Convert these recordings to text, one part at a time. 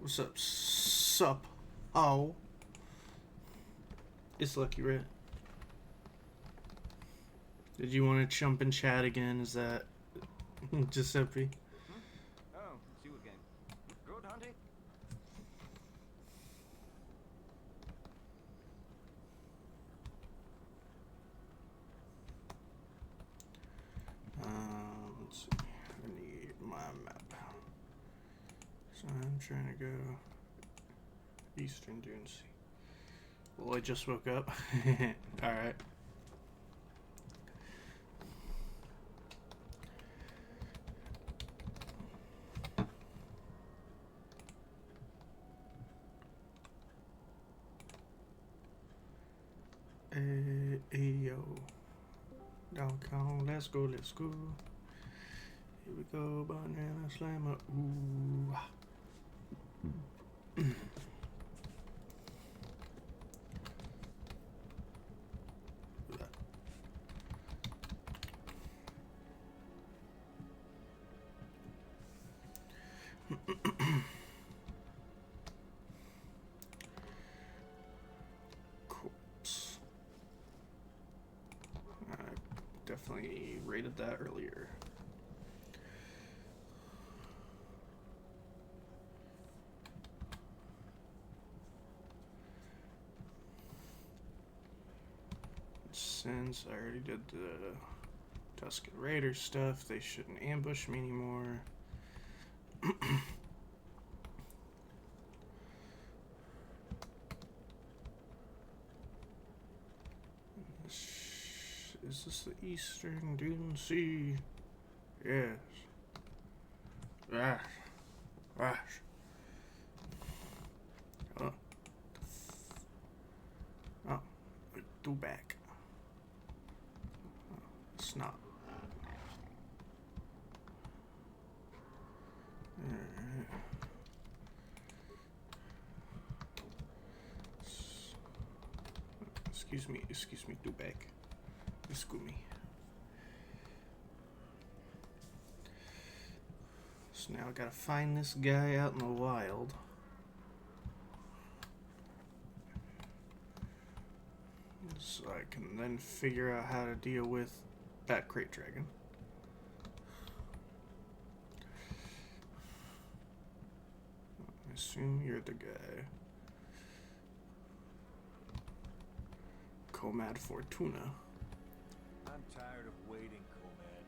What's up? Sup? Oh, it's Lucky Red. Did you want to jump and chat again? Is that Giuseppe? Hmm? Oh, it's you again. Good hunting? Let's see. I need my map. So I'm trying to go Eastern Dune Sea. Well, I just woke up. Alright. Ayo.com. Let's go, let's go. Here we go, banana slammer. Ooh. Corpse. I definitely rated that earlier. Since I already did the Tusken Raider stuff, they shouldn't ambush me anymore. Is this the Eastern Dune Sea? Yes. Rash. Rash. Oh. Oh. Do back. Oh, it's not. Excuse me, do back. Excuse me. So now I gotta find this guy out in the wild. So I can then figure out how to deal with that crate dragon. I assume you're the guy. Comad Fortuna. I'm tired of waiting, Comad.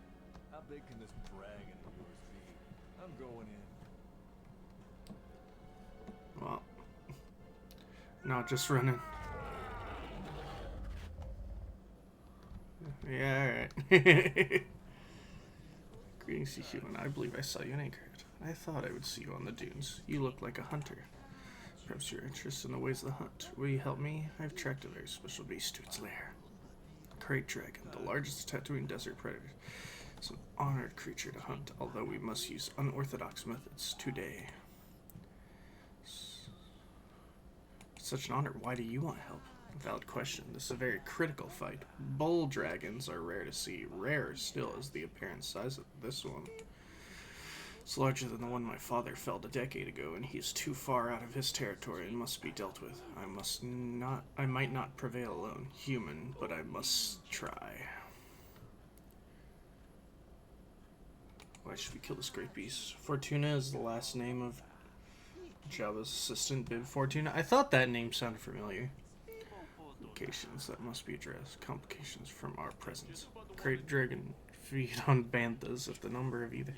How big can this dragon of yours be? I'm going in. Well, not just running. Yeah, alright. Greetings, you human. I believe I saw you in Anchorhead. I thought I would see you on the dunes. You look like a hunter. Perhaps you're interested in the ways of the hunt. Will you help me? I've tracked a very special beast to its lair. Great dragon, the largest Tatooine desert predator. It's an honored creature to hunt, although we must use unorthodox methods today. Such an honor. Why do you want help? Valid question. This is a very critical fight. Bull dragons are rare to see. Rarer still is the apparent size of this one. It's larger than the one my father felled a decade ago, and he is too far out of his territory and must be dealt with. I might not prevail alone, human, but I must try. Why should we kill this great beast? Fortuna is the last name of Jabba's assistant, Bib Fortuna. I thought that name sounded familiar. Locations that must be addressed. Complications from our presence. Great dragon feed on banthas if the number of either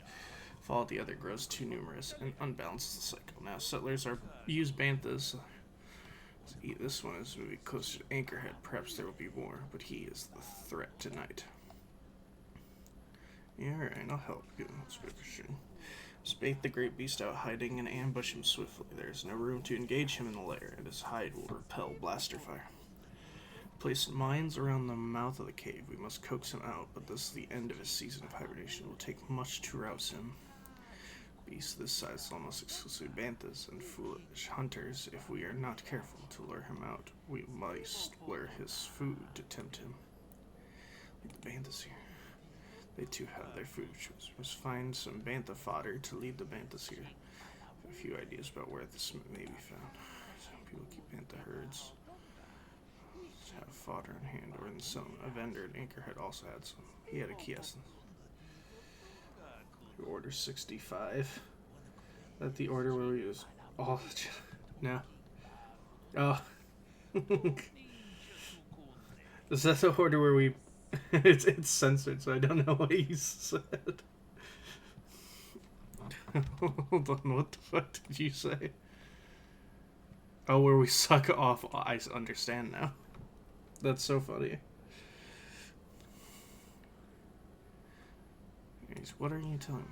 follow the other grows too numerous and unbalances the cycle. Now settlers use banthas to eat this one as we get closer to Anchorhead. Perhaps there will be more, but he is the threat tonight. Yeah, alright, I'll help you. Let's go for sure. Bait the great beast out hiding and ambush him swiftly. There is no room to engage him in the lair, and his hide will repel blaster fire. Place mines around the mouth of the cave. We must coax him out, but this is the end of his season of hibernation. It will take much to rouse him. Beasts this size almost exclusively banthas and foolish hunters. If we are not careful to lure him out, we must lure his food to tempt him. Lead the banthas here. They too have their food choice. We must find some bantha fodder to lead the banthas here. If we few ideas about where this may be found. Some people keep in the herds. Have fodder in hand or in some. A vendor at Anchorhead also had some. He had a key essence. Order 65. That the order where we use all no. Oh. Is that the order where we it's censored, so I don't know what he said. Hold on, what the fuck did you say? Oh, where we suck off. I understand now. That's so funny. Anyways, what are you telling me?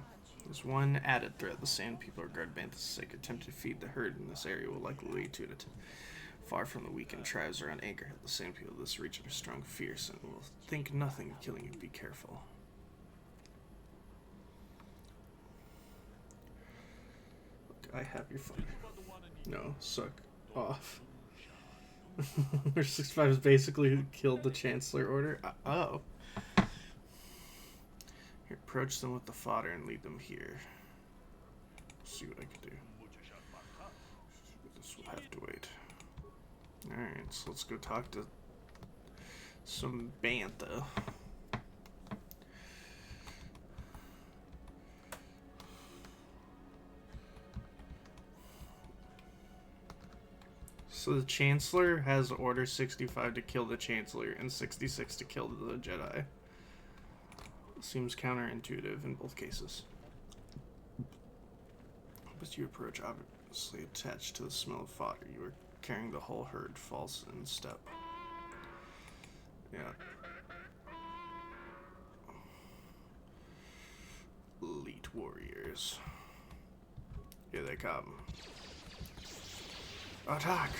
There's one added threat. The sand people regard Banthas' sake attempt to feed the herd in this area will likely lead to it. Far from the weakened tribes around Anchorhead, the sand people of this region are strong, fierce, and will think nothing of killing you. Be careful. Look, I have your phone. No, suck off. Order 65 has basically killed the Chancellor Order. Oh. Here, approach them with the fodder and lead them here. See what I can do. This will have to wait. Alright, so let's go talk to some bantha. So the Chancellor has Order 65 to kill the Chancellor and 66 to kill the Jedi. Seems counterintuitive in both cases. As you approach, obviously attached to the smell of fodder, you are carrying the whole herd, false in step. Yeah. Elite warriors. Here they come. Attack!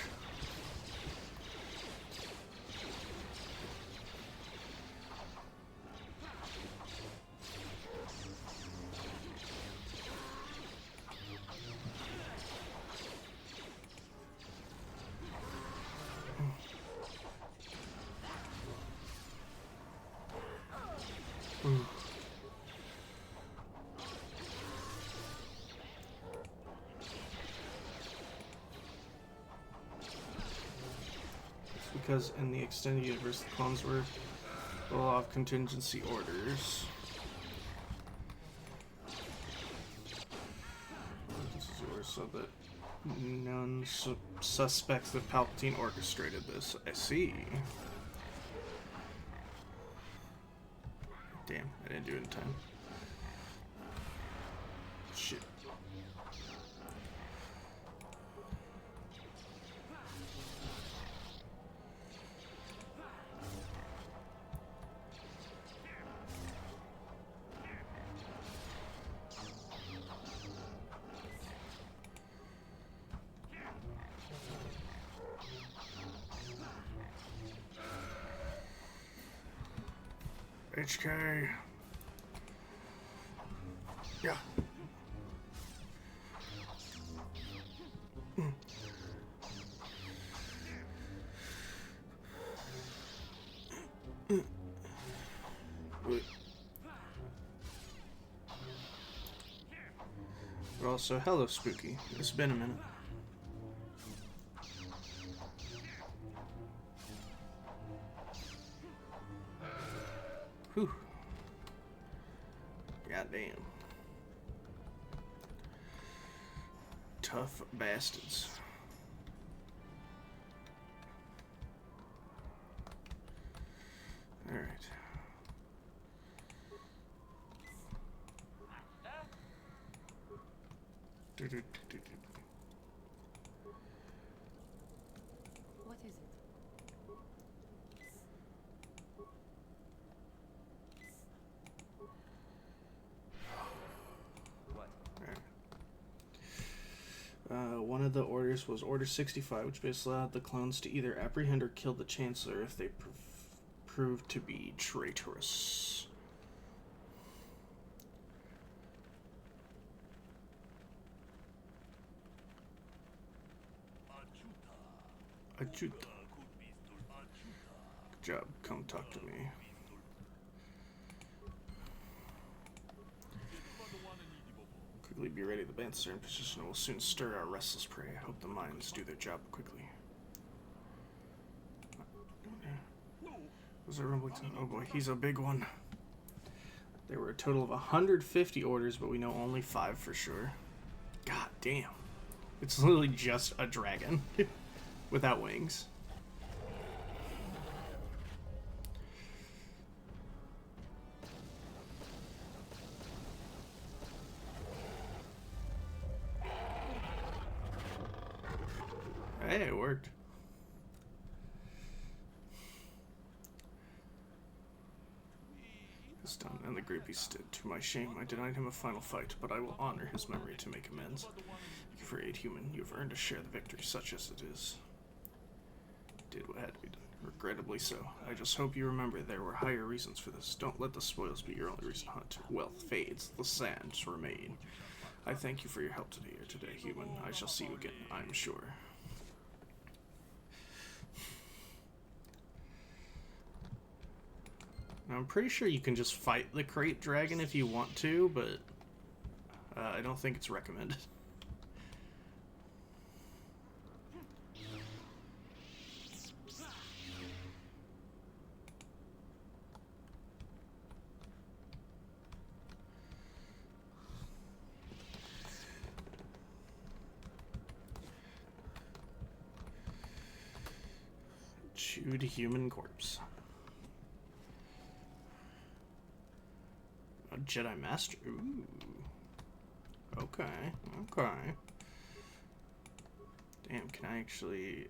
Because in the extended universe, the clones were the law of contingency orders. This is yours so that none suspects that Palpatine orchestrated this. I see. Damn, I didn't do it in time. Shit. HK. Yeah. Wait. But also, hello, Spooky. It's been a minute. Whew. Goddamn. Tough bastards. Alright. What is it? What? One of the orders was Order 65, which basically allowed the clones to either apprehend or kill the Chancellor if they proved to be traitorous. Achuta. Good job. Come talk to me. Quickly be ready. The bandits are in position and will soon stir our restless prey. I hope the mines do their job quickly. Was there rumbling? Oh boy, he's a big one. There were a total of 150 orders, but we know only 5 for sure. God damn. It's literally just a dragon without wings. Hey, it worked. This done, and the Great Beast did. To my shame, I denied him a final fight, but I will honor his memory to make amends. Thank you for aid, human. You have earned a share of the victory, such as it is. Did what had to be done. Regrettably so. I just hope you remember there were higher reasons for this. Don't let the spoils be your only reason to hunt. Wealth fades, the sands remain. I thank you for your help today, human. I shall see you again, I'm sure. Now, I'm pretty sure you can just fight the crate dragon if you want to, but I don't think it's recommended. Chewed human corpse. A Jedi Master. Ooh. Okay. Okay. Damn, can I actually...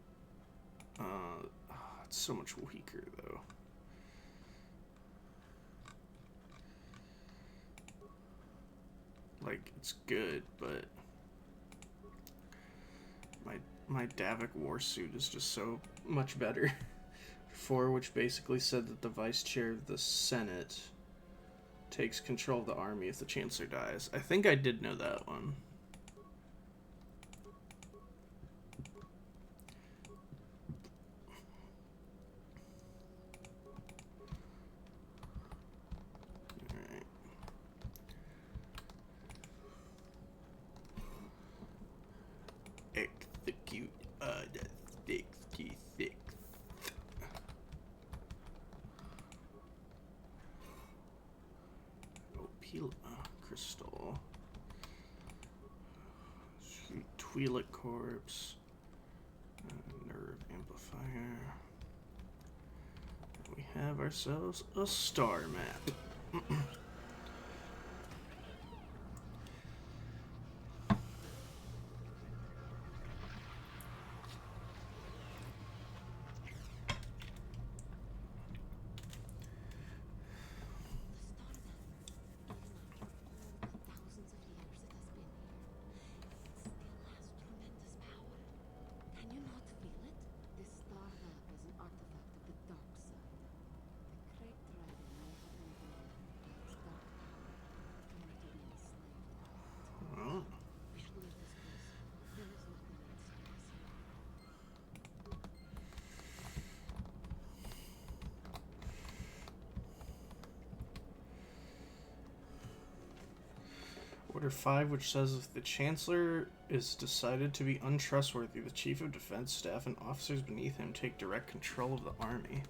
it's so much weaker, though. Like, it's good, but... My Davik warsuit is just so much better. For which basically said that the vice chair of the Senate takes control of the army if the Chancellor dies. I think I did know that one. Alright. Execute the 66th. Crystal. Twi'lek corpse. Nerve amplifier. We have ourselves a star map. Order 5, which says if the Chancellor is decided to be untrustworthy, the Chief of Defense Staff and officers beneath him take direct control of the army.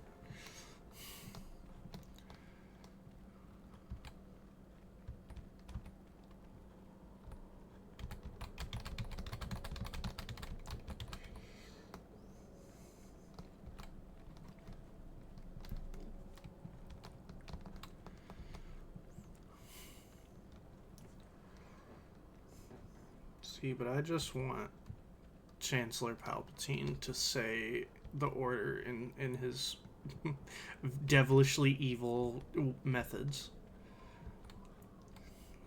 But I just want Chancellor Palpatine to say the order in his devilishly evil methods.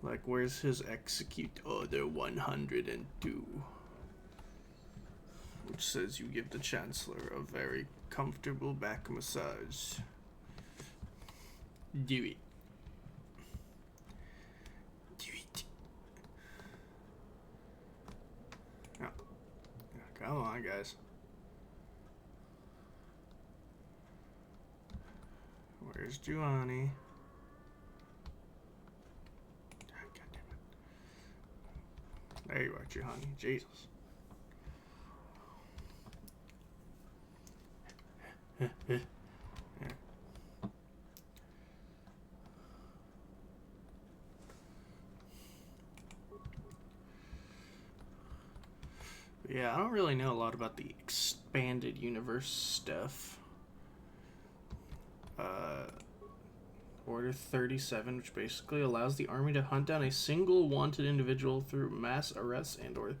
Like, where's his execute order 102? Which says you give the Chancellor a very comfortable back massage. Do it. Come on, guys. Where's Giovanni? God damn it. There you are, Juhani. Jesus. Yeah. Yeah, I don't really know a lot about the expanded universe stuff. Order 37, which basically allows the army to hunt down a single wanted individual through mass arrests and or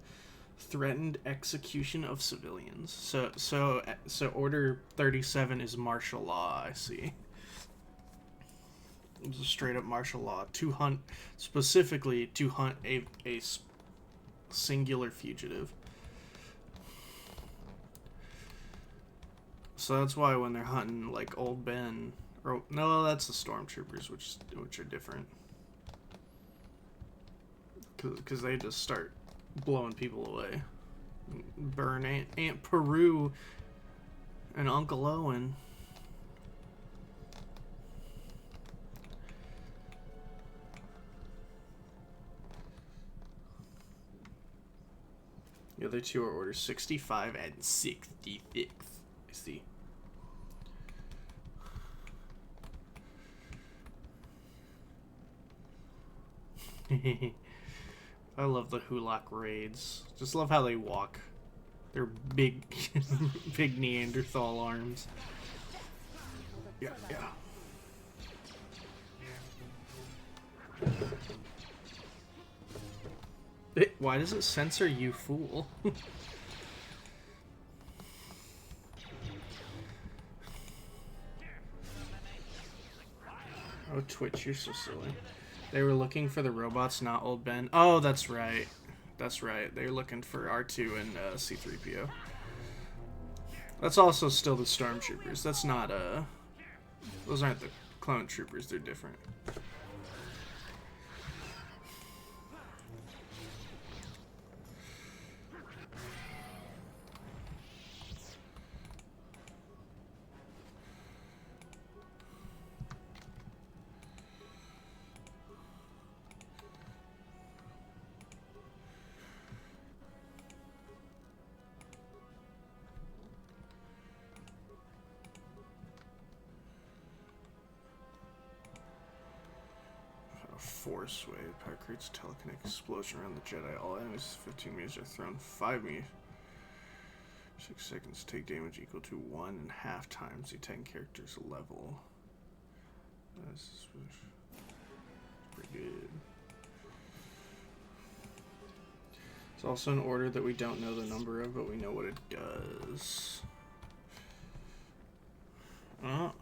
threatened execution of civilians. So Order 37 is martial law, I see. It's a straight up martial law to hunt, specifically to hunt a singular fugitive. So that's why when they're hunting like Old Ben, or no, that's the stormtroopers, which are different, because they just start blowing people away, burn Aunt Peru and Uncle Owen. The other two are Order 65 and 66. I see. I love the Hulak raids. Just love how they walk. They're big, big Neanderthal arms. Yeah, yeah. Why does it censor you, fool? Oh, Twitch, you're so silly. They were looking for the robots, not Old Ben. Oh, that's right. That's right. They're looking for R2 and C-3PO. That's also still the Stormtroopers. That's not, those aren't the clone troopers. They're different. Force wave. Power creates a telekinetic explosion around the Jedi. All enemies 15 meters are thrown 5 meters. 6 seconds. Take damage equal to 1.5 times the Titan character's level. That's pretty good. It's also an order that we don't know the number of, but we know what it does. Oh.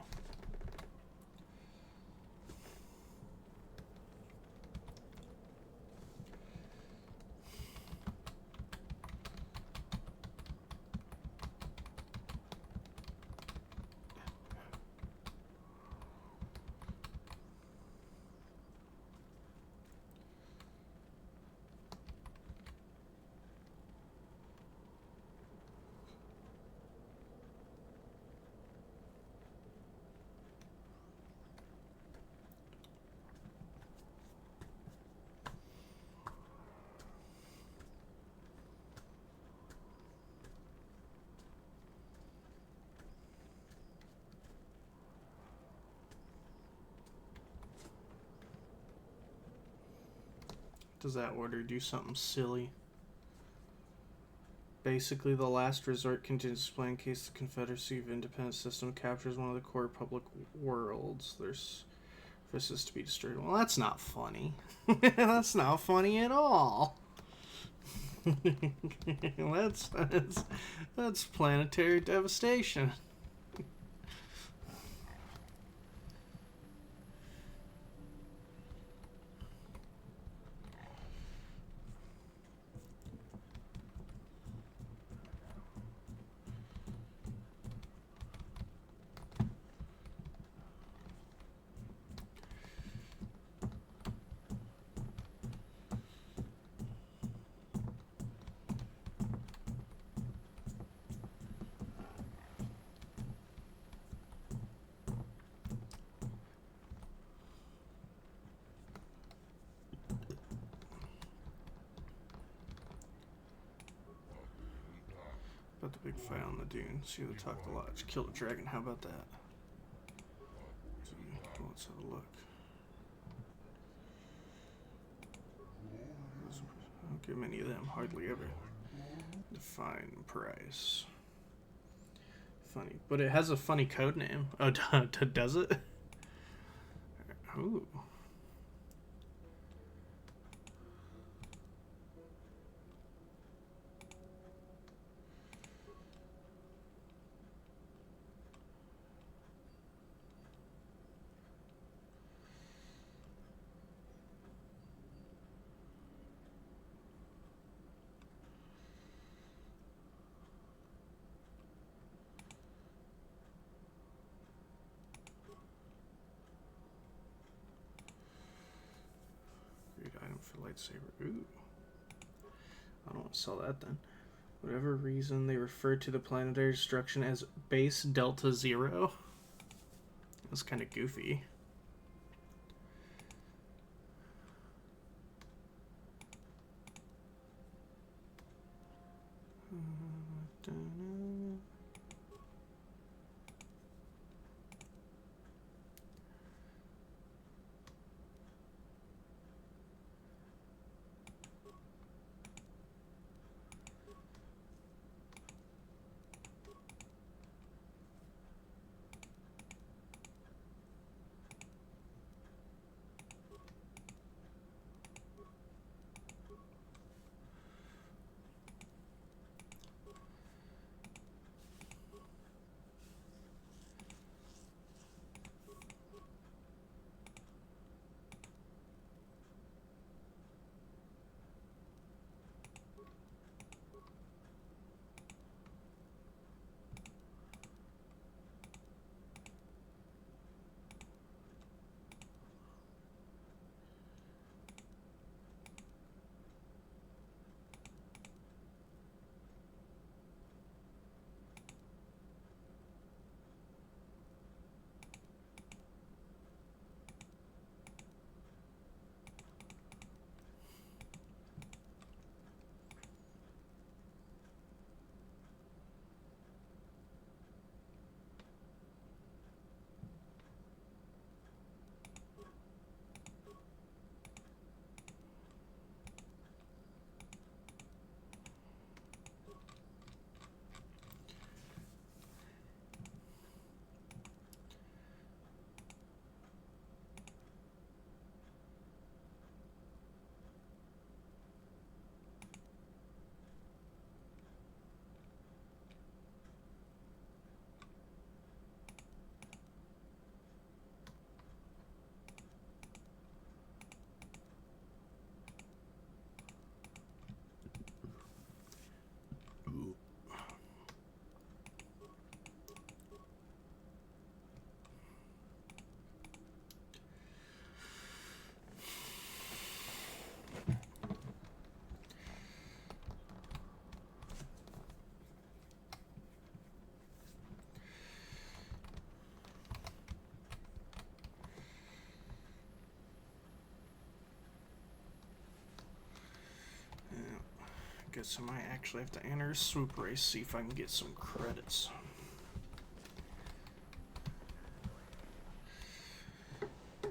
Does that order do something silly? Basically, the last resort contingency display in case the Confederacy of Independent System captures one of the core public worlds. There's this to be destroyed. Well, that's not funny. That's not funny at all. that's planetary devastation. the big fight on the dune. See who talked a lot. Just killed a dragon. How about that? Let's have a look. I don't get many of them. Hardly ever. Define price. Funny. But it has a funny code name. Oh, does it? Ooh. Great item for lightsaber. Ooh. I don't want to sell that then. Whatever reason, they refer to the planetary destruction as Base Delta Zero. That's kind of goofy. Guess I might actually have to enter a swoop race, see if I can get some credits. Go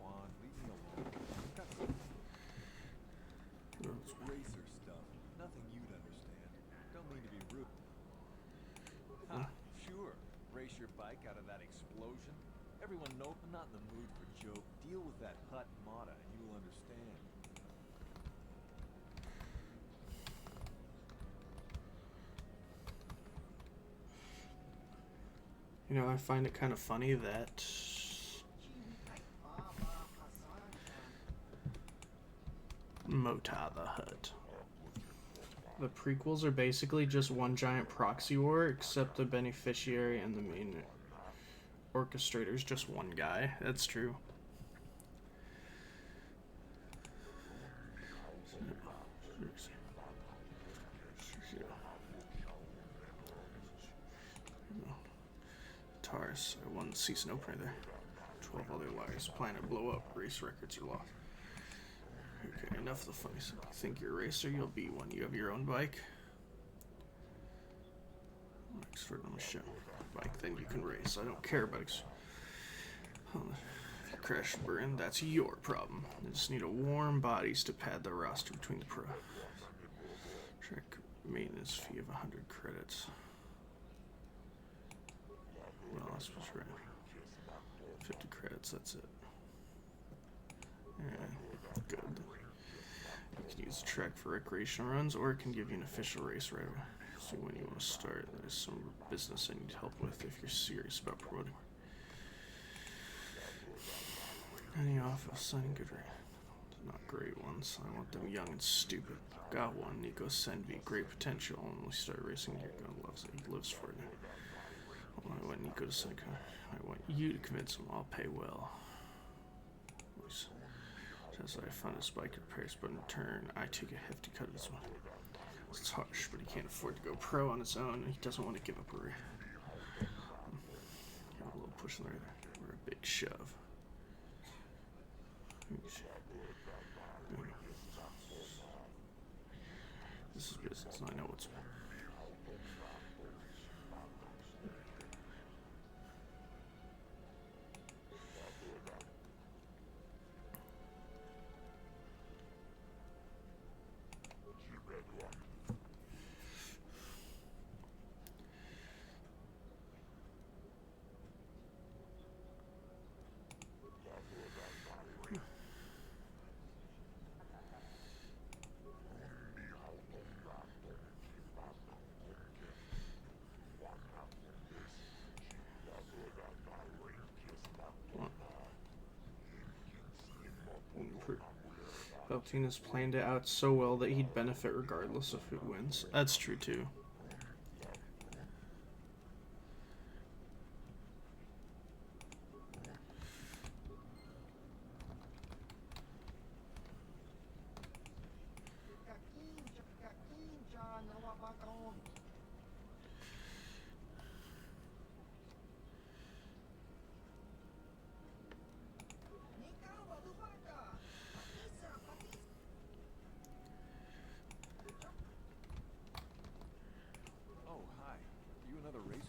on, leave me alone. Got some racer stuff. Nothing you'd understand. Don't mean to be rude. Ha, sure. Race your bike out of that explosion. Everyone knows I'm not in the mood for joke. Deal with that hut Mata and you will understand. You know, I find it kind of funny that Mota the Hutt. The prequels are basically just one giant proxy war, except the beneficiary and the main orchestrator is just one guy. That's true. Taurus, I won the season opener there. 12 other liars. Planet blow up. Race records are lost. Okay, enough of the funny stuff. You think you're a racer, you'll be one. You have your own bike. Expert on the show. Bike, then you can race. I don't care about if you crash and burn, that's your problem. You just need a warm bodies to pad the roster between the pro. Track maintenance fee of 100 credits. Well, that's what's right. 50 credits, that's it. Yeah, good. You can use the track for recreational runs, or it can give you an official race right away. See when you want to start. There's some business I need help with if you're serious about promoting. Any office, signing good rate. Not great ones. I want them young and stupid. Got one. Nico Senvi. Great potential. Only started racing here. God loves it. He lives for it now. Well, I want Nico to Seneca. I want you to convince him I'll pay well. Says I found his bike repairs, but in return, I take a hefty cut of his money. It's harsh, but he can't afford to go pro on his own, and he doesn't want to give up a little push in there, or a big shove. This is business, and I know what's. Beltina's planned it out so well that he'd benefit regardless of who wins. That's true too.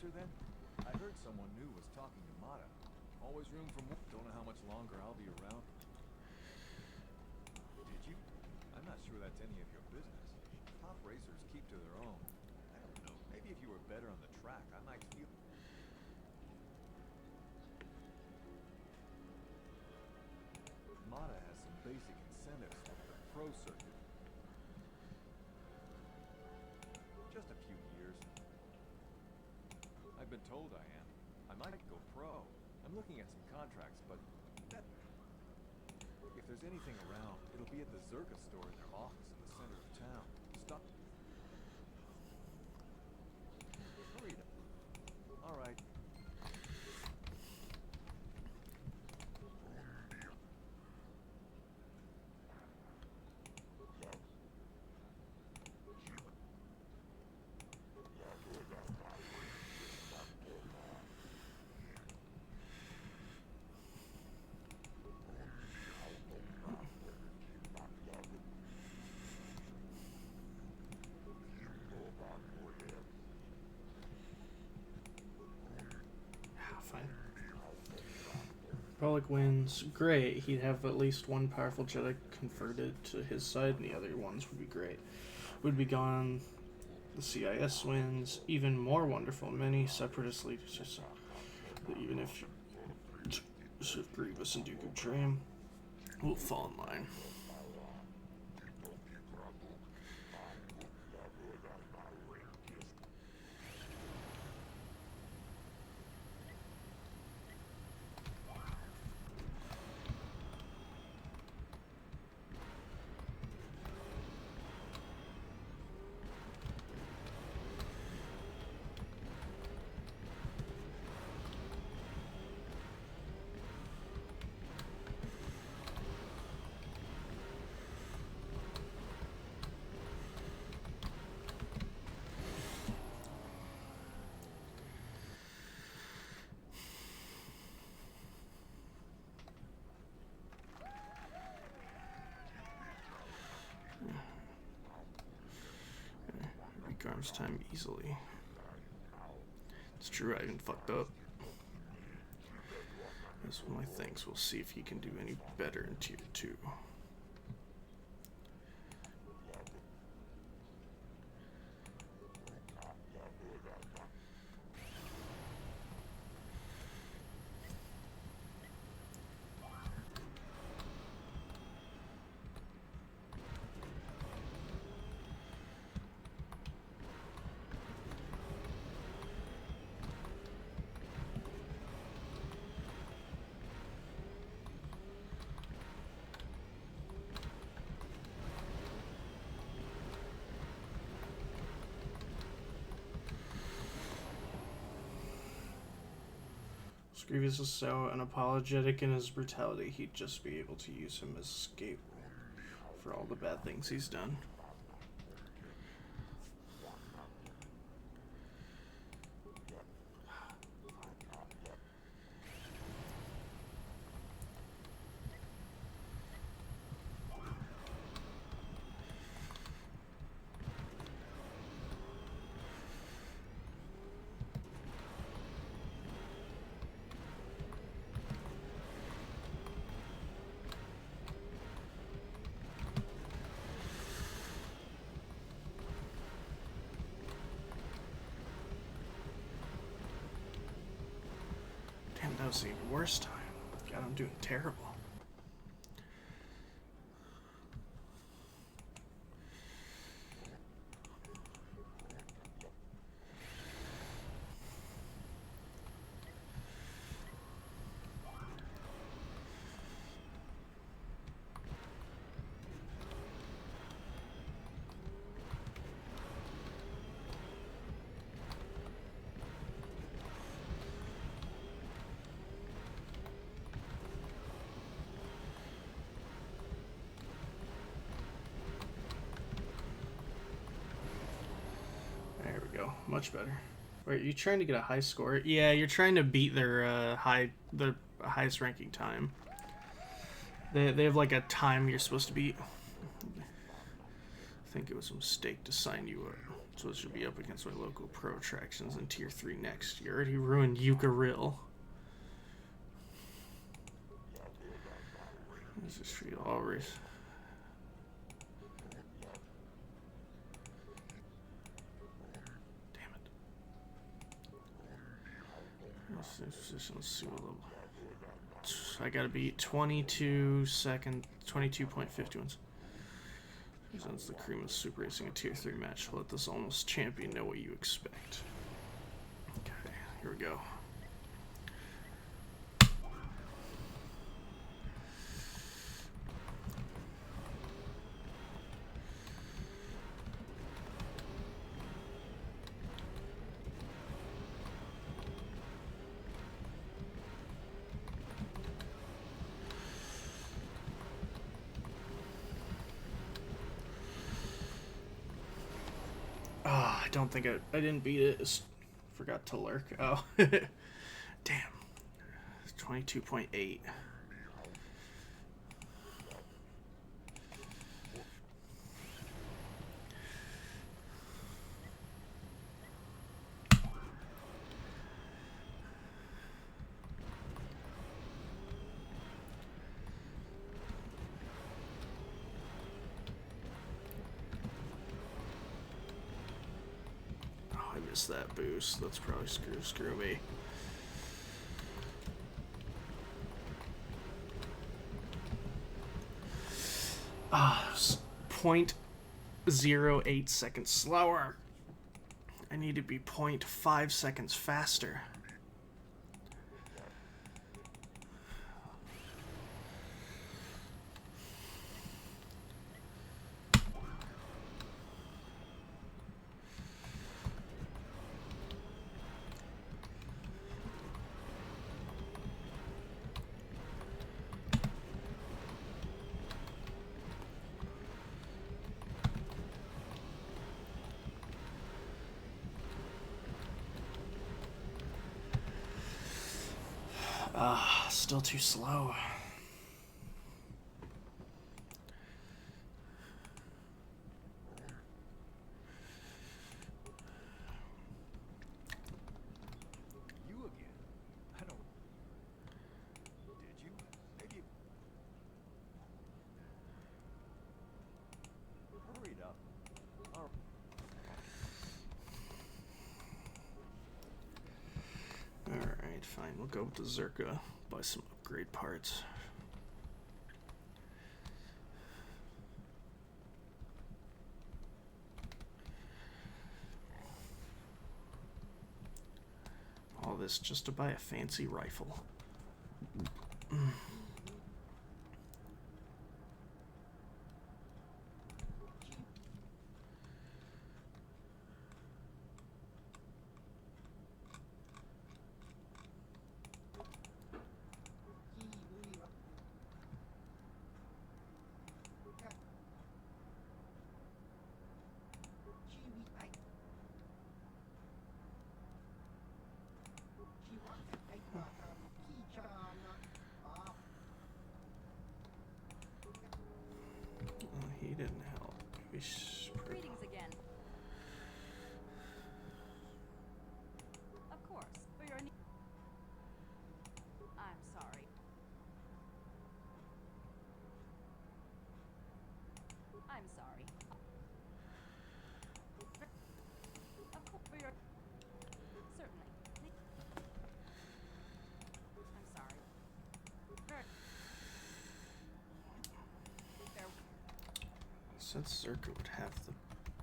Then? I heard someone new was talking to Mata. Always room for more. Don't know how much longer I'll be around. Did you? I'm not sure that's any of your business. Top racers keep to their own. I don't know. Maybe if you were better on the track, I might feel... Mata has some basic incentives for the pro circuit. Just a few years. I've been told I am. I might go pro. I'm looking at some contracts, but that... If there's anything around, it'll be at the Zerka store in their office in the center of town. Stop. Hurry up. All right. Pollock wins. Great. He'd have at least one powerful Jedi converted to his side, and the other ones would be great. Would be gone. The CIS wins. Even more wonderful. Many separatist leaders just even if Grievous and Duke of Dream will fall in line. firearms time easily. It's true, I even fucked up. That's one of my things. We'll see if he can do any better in tier 2. Grievous is so unapologetic in his brutality, he'd just be able to use him as a scapegoat for all the bad things he's done. That was the worst time. God, I'm doing terrible. Much better. Wait, are you trying to get a high score? Yeah, you're trying to beat their highest ranking time. They have like a time you're supposed to beat. I think it was a mistake to sign you up. So it should be up against my local pro attractions in tier 3 next. You already ruined Yucca-Rill. This is for you always. I gotta beat 22 second, 22.51. Presents the cream of Super Racing a tier 3 match. Let this almost champion know what you expect. Okay, here we go. I don't think I didn't beat it. Just forgot to lurk. Oh, damn. 22.8. That boost. That's probably screw me. Ah, 0.08 seconds slower. I need to be 0.5 seconds faster. Still too slow. I'll go with the Zerka, buy some upgrade parts. All this just to buy a fancy rifle. He didn't help. Greetings again. Of course, for your need. I'm sorry. I'm sorry. Of course, for your. Certainly. I'm sorry. Very. There. Since Zerka would have the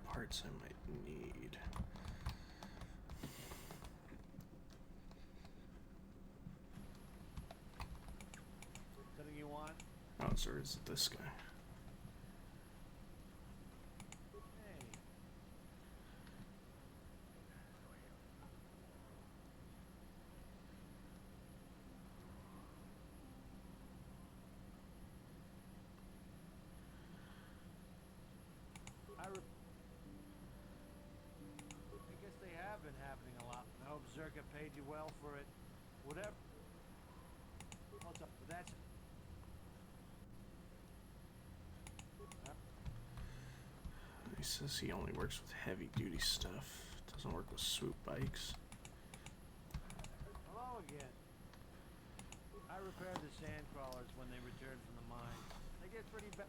parts I might need. Something you want? Oh, so is it this guy? Hey. I guess they have been happening a lot. I hope Zerka paid you well for it. Whatever. What's up? That's. He says he only works with heavy duty stuff. Doesn't work with swoop bikes. Hello again. I repaired the sand crawlers when they returned from the mine. They get pretty bad.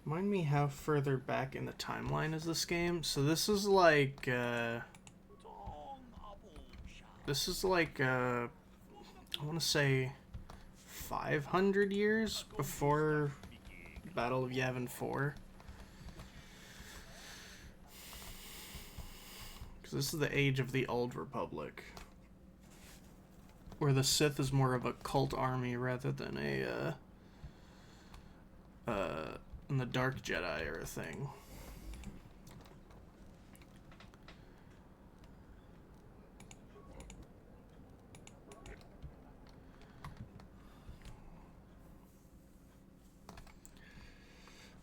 Remind me how further back in the timeline is this game? So this is like, this is like, I want to say 500 years before Battle of Yavin 4. Because this is the age of the Old Republic. Where the Sith is more of a cult army rather than a, in the Dark Jedi or a thing.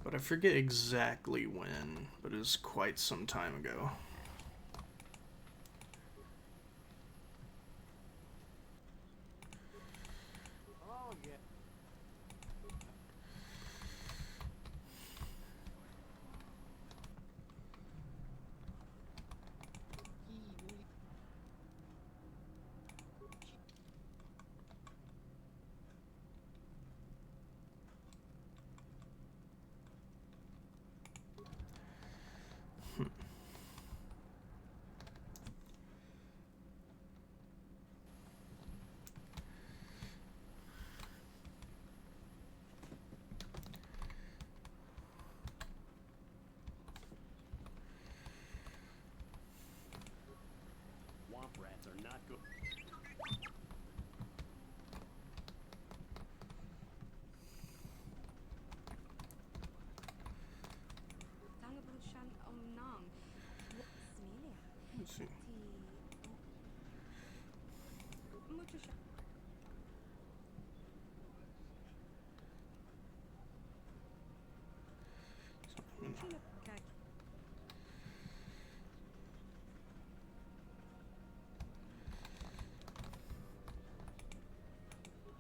But I forget exactly when, but it was quite some time ago. Hello again. Swamp rats are not good. Tangabrushan Omnang. Smilia. Let's see. Mucho sha.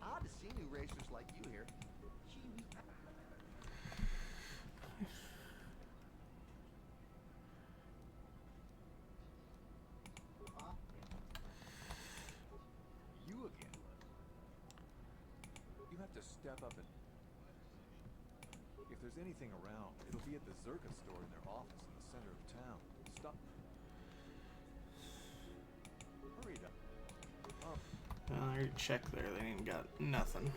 Odd to see new racers like you here. You again. You have to step up and... If there's anything around, it'll be at the Zerka store in their office in the center of town. worried. Well, I already checked there. They ain't got nothing.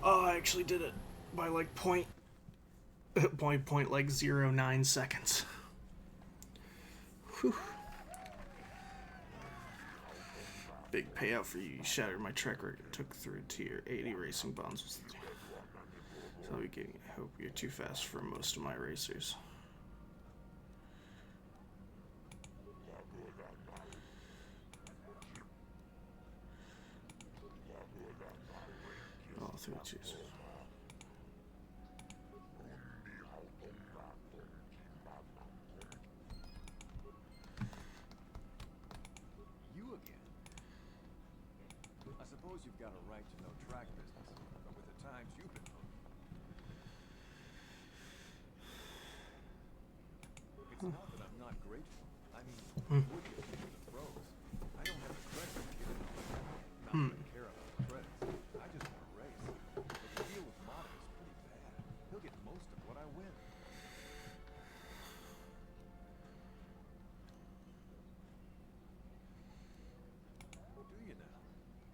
Oh, I actually did it by like point like 0.09 seconds. Whew. Big payout for you. You shattered my track record. Took through tier 80 racing bonds. So I'll be getting. I hope you're too fast for most of my racers. All through twos. You again? I suppose you've got a right to know track business, but with the times you've been moving. It's not that I'm not grateful. I mean, would you for the throws? I don't have the credit to give it all. Not that I care about the credits. I just want to race. But the deal with Mata is pretty bad. He'll get most of what I win. Do you now?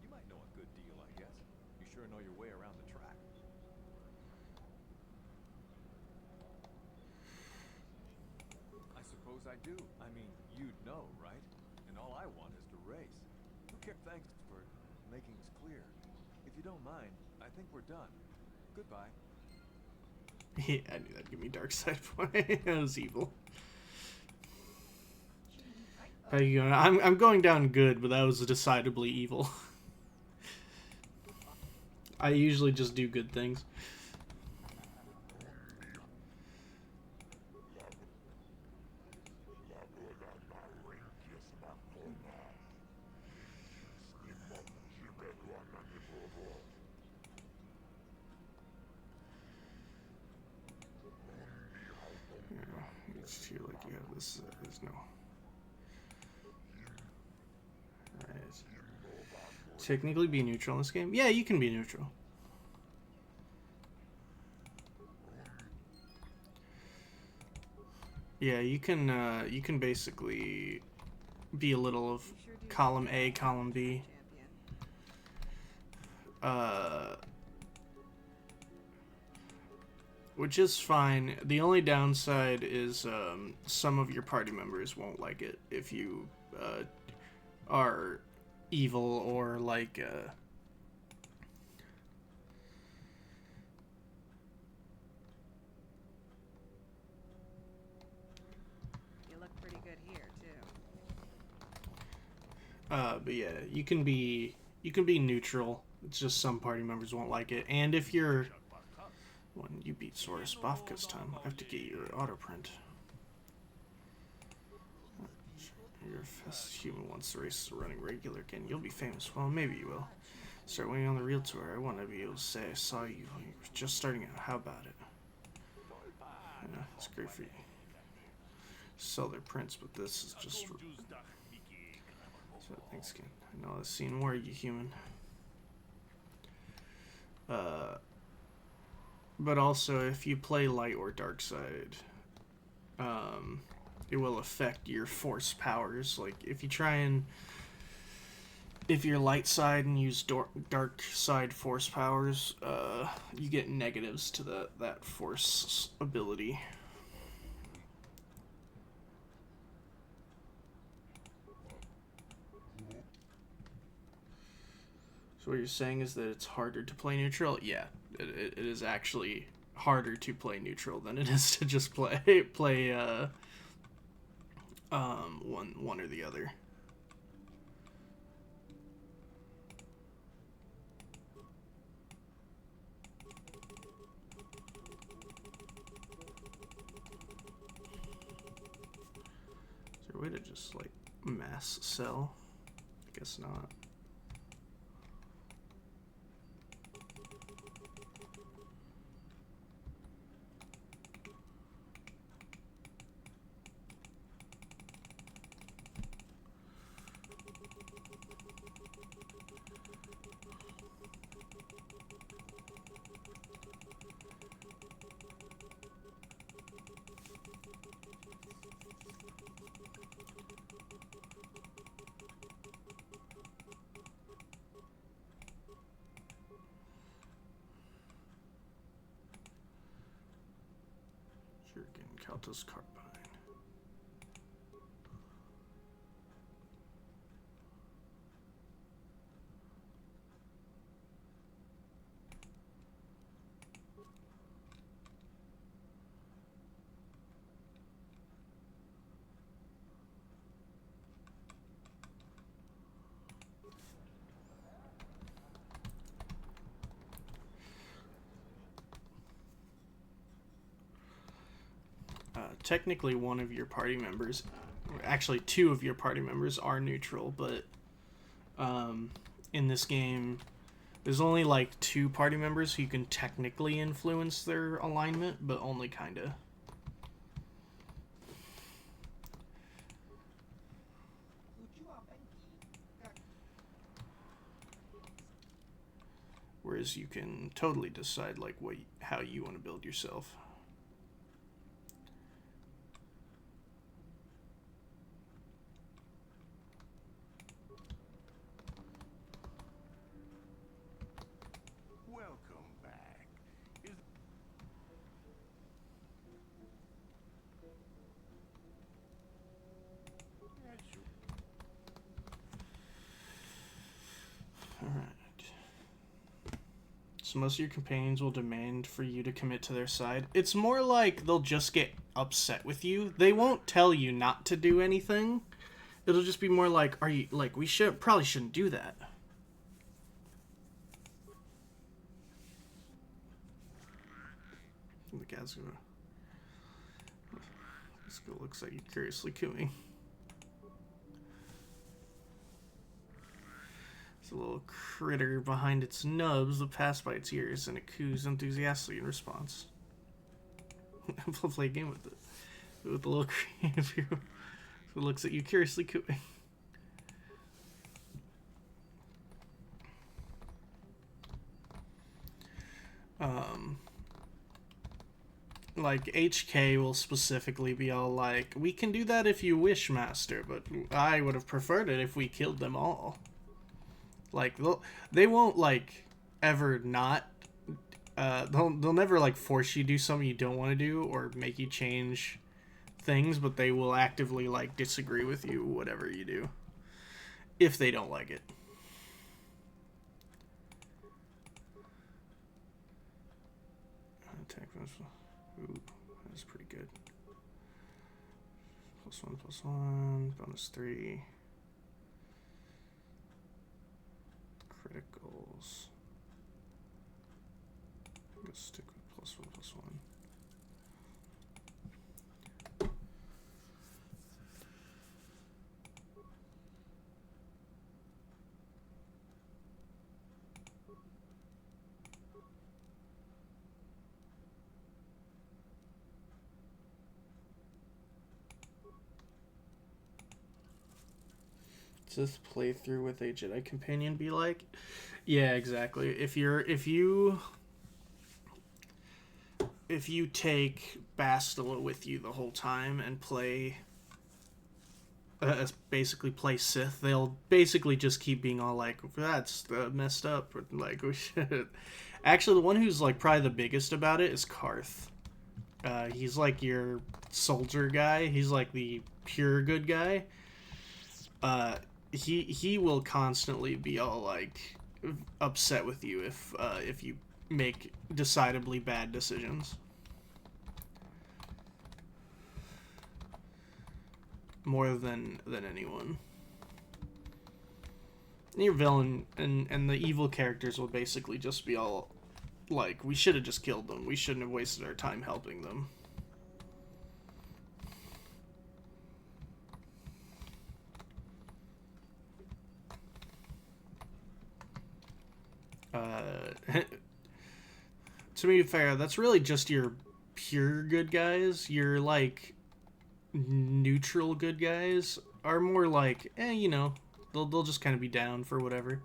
You might know a good deal, I guess. You sure know your way around the track. I suppose I do. I mean, you'd know, right? And all I want is to race. Who cares? Thanks for making this clear. If you don't mind, I think we're done. Goodbye. Yeah, I knew that'd give me dark side point. That was evil. How you going? I'm going down good, but that was decidedly evil. I usually just do good things. It's here like you have this. There's no. Right. Technically be neutral in this game? Yeah, you can be neutral. Yeah, you can basically be a little of column A, column B. Which is fine. The only downside is some of your party members won't like it if you are evil or like You look pretty good here too. but yeah, you can be neutral. It's just some party members won't like it. And if you're when you beat Soros Bafka's time, I have to get your auto print. You're a fast human once the races are running regular again. You'll be famous. Well, maybe you will. Start winning on the real tour. I want to be able to say I saw you when you were just starting out. How about it? Yeah, it's great for you. Sell their prints, but this is just... So, thanks again. I know I've seen more, you human. But also, if you play light or dark side, affect your force powers. Like if you try and if you're light side and use dark side force powers, you get negatives to that force ability. So what you're saying is that it's harder to play neutral? Yeah, it is actually harder to play neutral than it is to just play one or the other. Is there a way to just like mass sell? I guess not. Shuriken, Kaltos Carbine. Technically one of your party members, actually two of your party members are neutral, but in this game there's only like two party members who you can technically influence their alignment, but only kinda. Whereas you can totally decide like how you want to build yourself. So most of your companions will demand for you to commit to their side. It's more like they'll just get upset with you. They won't tell you not to do anything. It'll just be more like, are you like we probably shouldn't do that. The cat's gonna. This girl looks like you're curiously cooing. A little critter behind its nubs that pass by its ears, and it coos enthusiastically in response. We'll play a game with it. With the little creature who looks at you curiously cooing. Like, HK will specifically be all like, we can do that if you wish, master, but I would have preferred it if we killed them all. Like, they won't, like, ever not, they'll never, like, force you to do something you don't want to do or make you change things, but they will actively, like, disagree with you, whatever you do, if they don't like it. Attack bonus. Ooh, that's pretty good. +1/+1, bonus 3. Criticals. I'm gonna stick with +1/+1. Does this playthrough with a Jedi companion be like? Yeah, exactly. If you take Bastila with you the whole time and play basically play Sith, they'll basically just keep being all like, that's messed up, or like, we should. Actually, the one who's like probably the biggest about it is Karth. He's like your soldier guy. He's like the pure good guy. He will constantly be all like upset with you if you make decidedly bad decisions. More than anyone. And your villain and the evil characters will basically just be all like, we should have just killed them. We shouldn't have wasted our time helping them. To be fair, that's really just your pure good guys. Your like neutral good guys are more like, you know, they'll just kind of be down for whatever.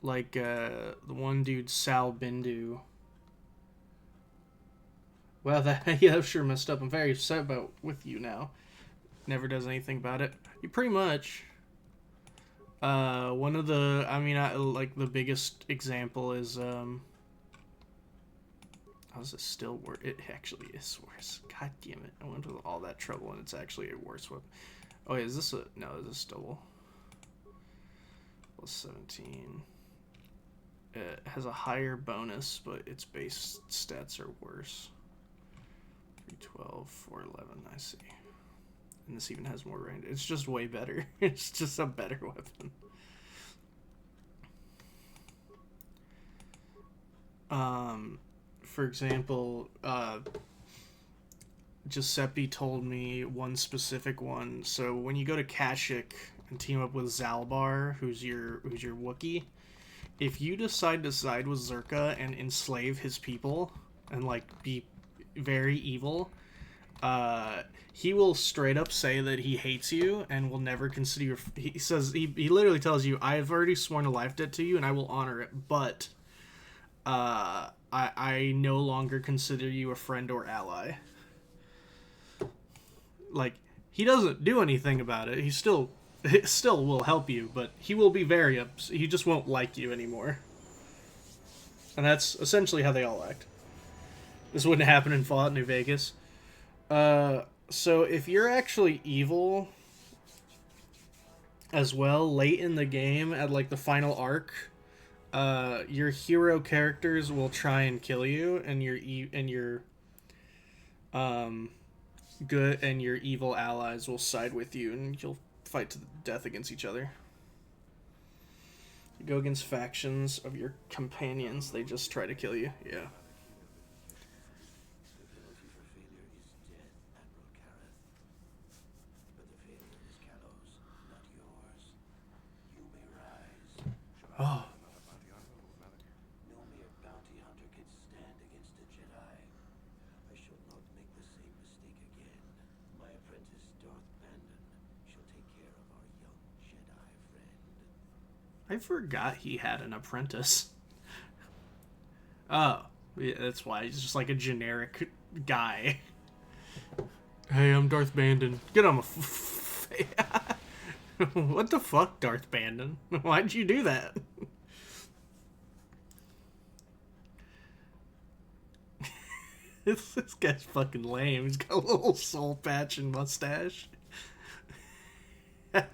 Like the one dude, Sal Bindu. Well, that yeah, sure messed up. I'm very upset with you now. Never does anything about it. You pretty much. One of the, I mean, like the biggest example is how is it still worse? It actually is worse. God damn it! I went to all that trouble and it's actually a worse weapon. Oh, is this a no? Is this double? Plus 17. It has a higher bonus, but its base stats are worse. 312, 411. I see. And this even has more range. It's just way better. It's just a better weapon. For example, Giuseppe told me one specific one. So when you go to Kashyyyk and team up with Zalbar, who's your Wookiee, if you decide to side with Zerka and enslave his people and like be very evil, he will straight up say that he hates you and will never consider you. He says he literally tells you, "I have already sworn a life debt to you, and I will honor it, but I no longer consider you a friend or ally." Like, he doesn't do anything about it. He still will help you, but he will be very upset. He just won't like you anymore. And that's essentially how they all act. This wouldn't happen in Fallout New Vegas. So if you're actually evil as well late in the game at like the final arc, your hero characters will try and kill you, and your good and your evil allies will side with you, and you'll fight to the death against each other. You go against factions of your companions, they just try to kill you. Yeah. Oh. No mere bounty hunter can stand against a Jedi. I shall not make the same mistake again. My apprentice, Darth Bandon, shall take care of our young Jedi friend. I forgot he had an apprentice. Oh, yeah, that's why he's just like a generic guy. Hey, I'm Darth Bandon. Get on my What the fuck, Darth Bandon? Why'd you do that? This guy's fucking lame. He's got a little soul patch and mustache. What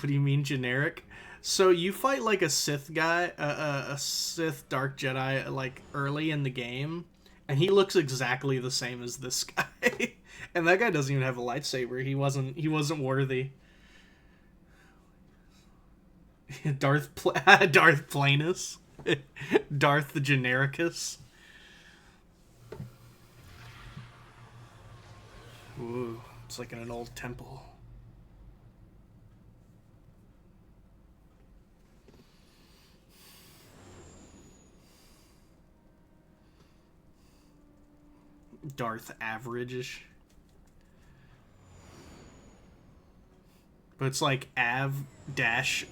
do you mean generic? So you fight like a Sith guy, a Sith Dark Jedi, like early in the game, and he looks exactly the same as this guy. And that guy doesn't even have a lightsaber. He wasn't worthy. Darth Plainus. Darth the Genericus. Ooh, it's like in an old temple. Darth Average-ish. But it's like Av-Urge.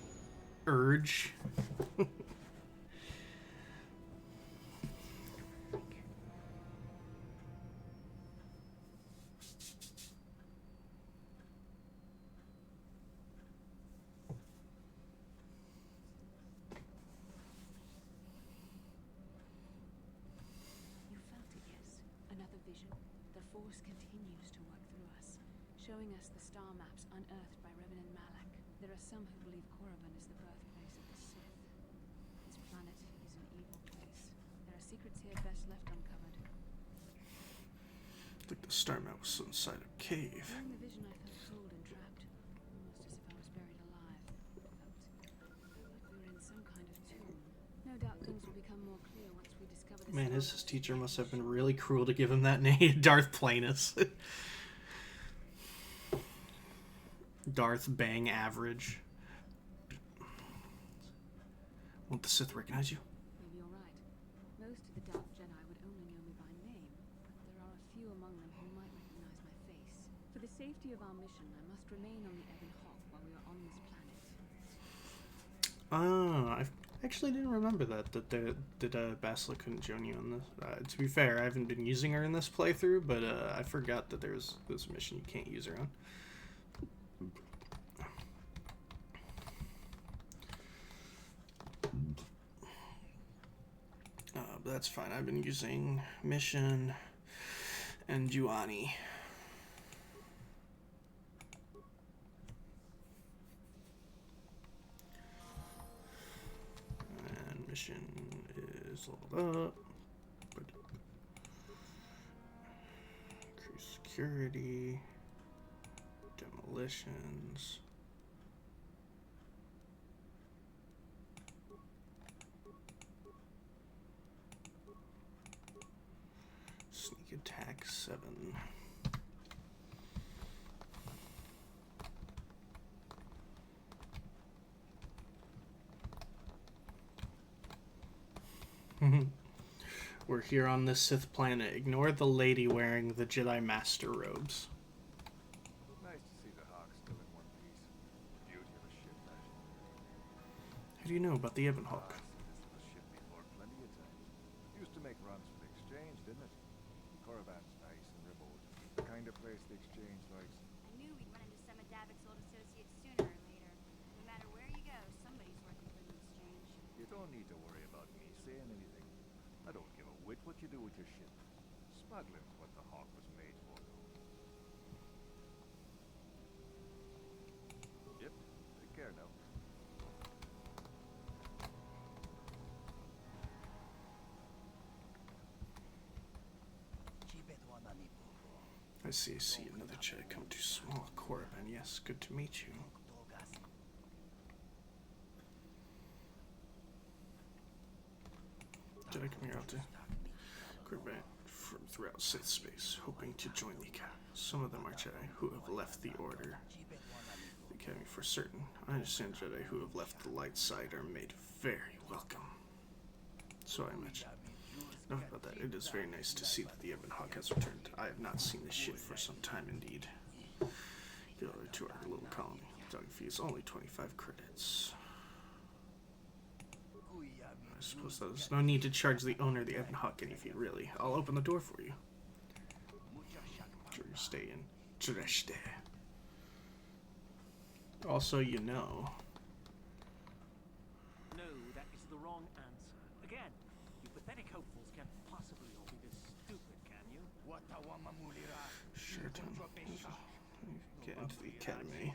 vision? The Force continues to work through us, showing us the star maps unearthed by Reverend Malak. There are some who believe Korriban is the birthplace of the Sith. This planet is an evil place. There are secrets here best left uncovered. I think the star map was inside a cave. During the vision, I felt cold and trapped, almost as if I was buried alive. Felt like we were in some kind of tomb. No doubt things will become more clear once we discover this. Man, his teacher must have been really cruel to give him that name, Darth Plainus. Darth Bang Average. Won't the Sith recognize you? Maybe you're right. Most of the Dark Jedi would only know me by name, but there are a few among them who might recognize my face. For the safety of our mission, I must remain on the Ebon Hawk while we are on this planet. I actually didn't remember that Basila couldn't join you on this. To be fair, I haven't been using her in this playthrough, but I forgot that there's this mission you can't use her on. But that's fine. I've been using Mission and Juani. And mission is leveled up. Increase security. Demolitions. Sneak attack 7. We're here on this Sith planet. Ignore the lady wearing the Jedi Master robes. Nice to see the Hawk still in one piece. Beauty of a ship, that. How do you know about the Ebon Hawk? I've seen this little ship before plenty of times. Used to make runs for the exchange, didn't it? Korriban's nice and remote. The kind of place the exchange likes. I knew we'd run into some of Davik's old associates sooner or later. No matter where you go, somebody's working for the exchange. You don't need to worry about me saying anything. I don't give a whit what you do with your ship. Smuggling's what the Hawk was made for. Yep, take care now. I see another Jedi come too small. Korriban, yes, good to meet you. Jedi coming out to Korriban from throughout Sith space, hoping to join the Academy. Some of them are Jedi who have left the Order. The Academy for certain. I understand Jedi who have left the light side are made very welcome. So I imagine. Enough about that. It is very nice to see that the Ebon Hawk has returned. I have not seen this ship for some time indeed. Get over to our little colony. Dog fee is only 25 credits. I suppose there's no need to charge the owner of the Ebon Hawk any fee, really. I'll open the door for you. Sure, stay in Dreshte. Also, you know. No, that is the wrong answer. Again, you pathetic hopefuls can't possibly all be this stupid, can you? Sure, Tom. Get into the Academy.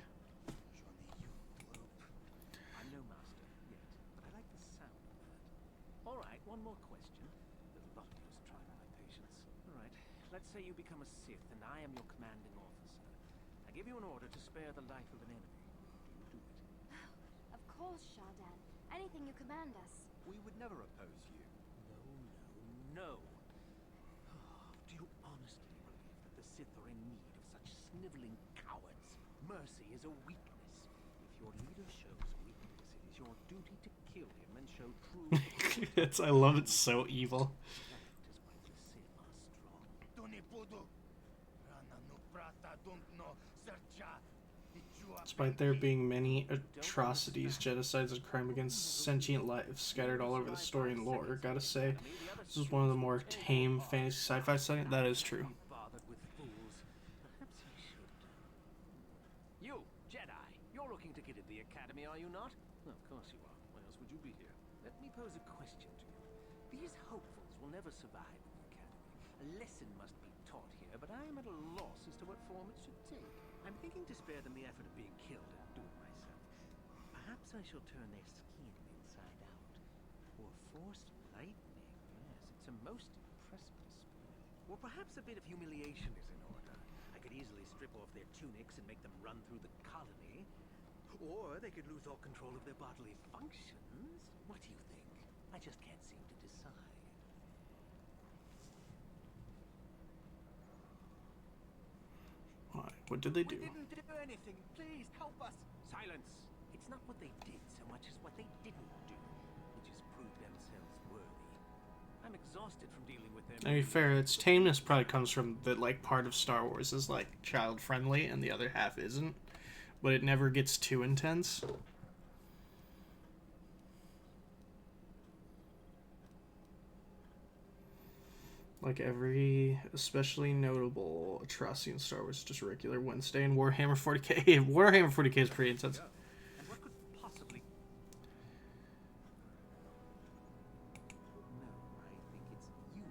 I'm no master yet, but I like the sound of that. All right, one more question. There's a lot of use trying my patience. All right, let's say you become a Sith and I am your commanding officer. I give you an order to spare the life of an enemy. Do you do it? Of course, Shardan. Anything you command us. We would never oppose you. No. Do you honestly believe that the Sith are in need of such sniveling cowards? Mercy is a weakness. If your leader shows weakness, it is your duty to kill him and show true. I love it, so evil. Despite there being many atrocities, genocides, and crime against sentient life scattered all over the story and lore, gotta say, this is one of the more tame fantasy sci-fi settings. That is true. You, Jedi, you're looking to get into the Academy, are you not? No, of course you are. Why else would you be here? Let me pose a question to you. These hopefuls will never survive in the Academy. A lesson must be taught here, but I am at a loss as to what form it should take. I'm thinking to spare them the effort of being killed and do it myself. Perhaps I shall turn their skin inside out. Or force lightning. Yes, it's a most impressive display. Or perhaps a bit of humiliation is in order. I could easily strip off their tunics and make them run through the colony. Or they could lose all control of their bodily functions. What do you think? I just can't seem to decide. Why? What did they do? We didn't do anything. Please, help us. Silence. It's not what they did so much as what they didn't do, which is prove themselves worthy. I'm exhausted from dealing with them. To be fair, its tameness probably comes from that, like, part of Star Wars is, like, child-friendly and the other half isn't. But it never gets too intense. Like every especially notable atrocity in Star Wars, just regular Wednesday and Warhammer 40k. Warhammer 40k is pretty intense. And what could possibly... No, I think it's you.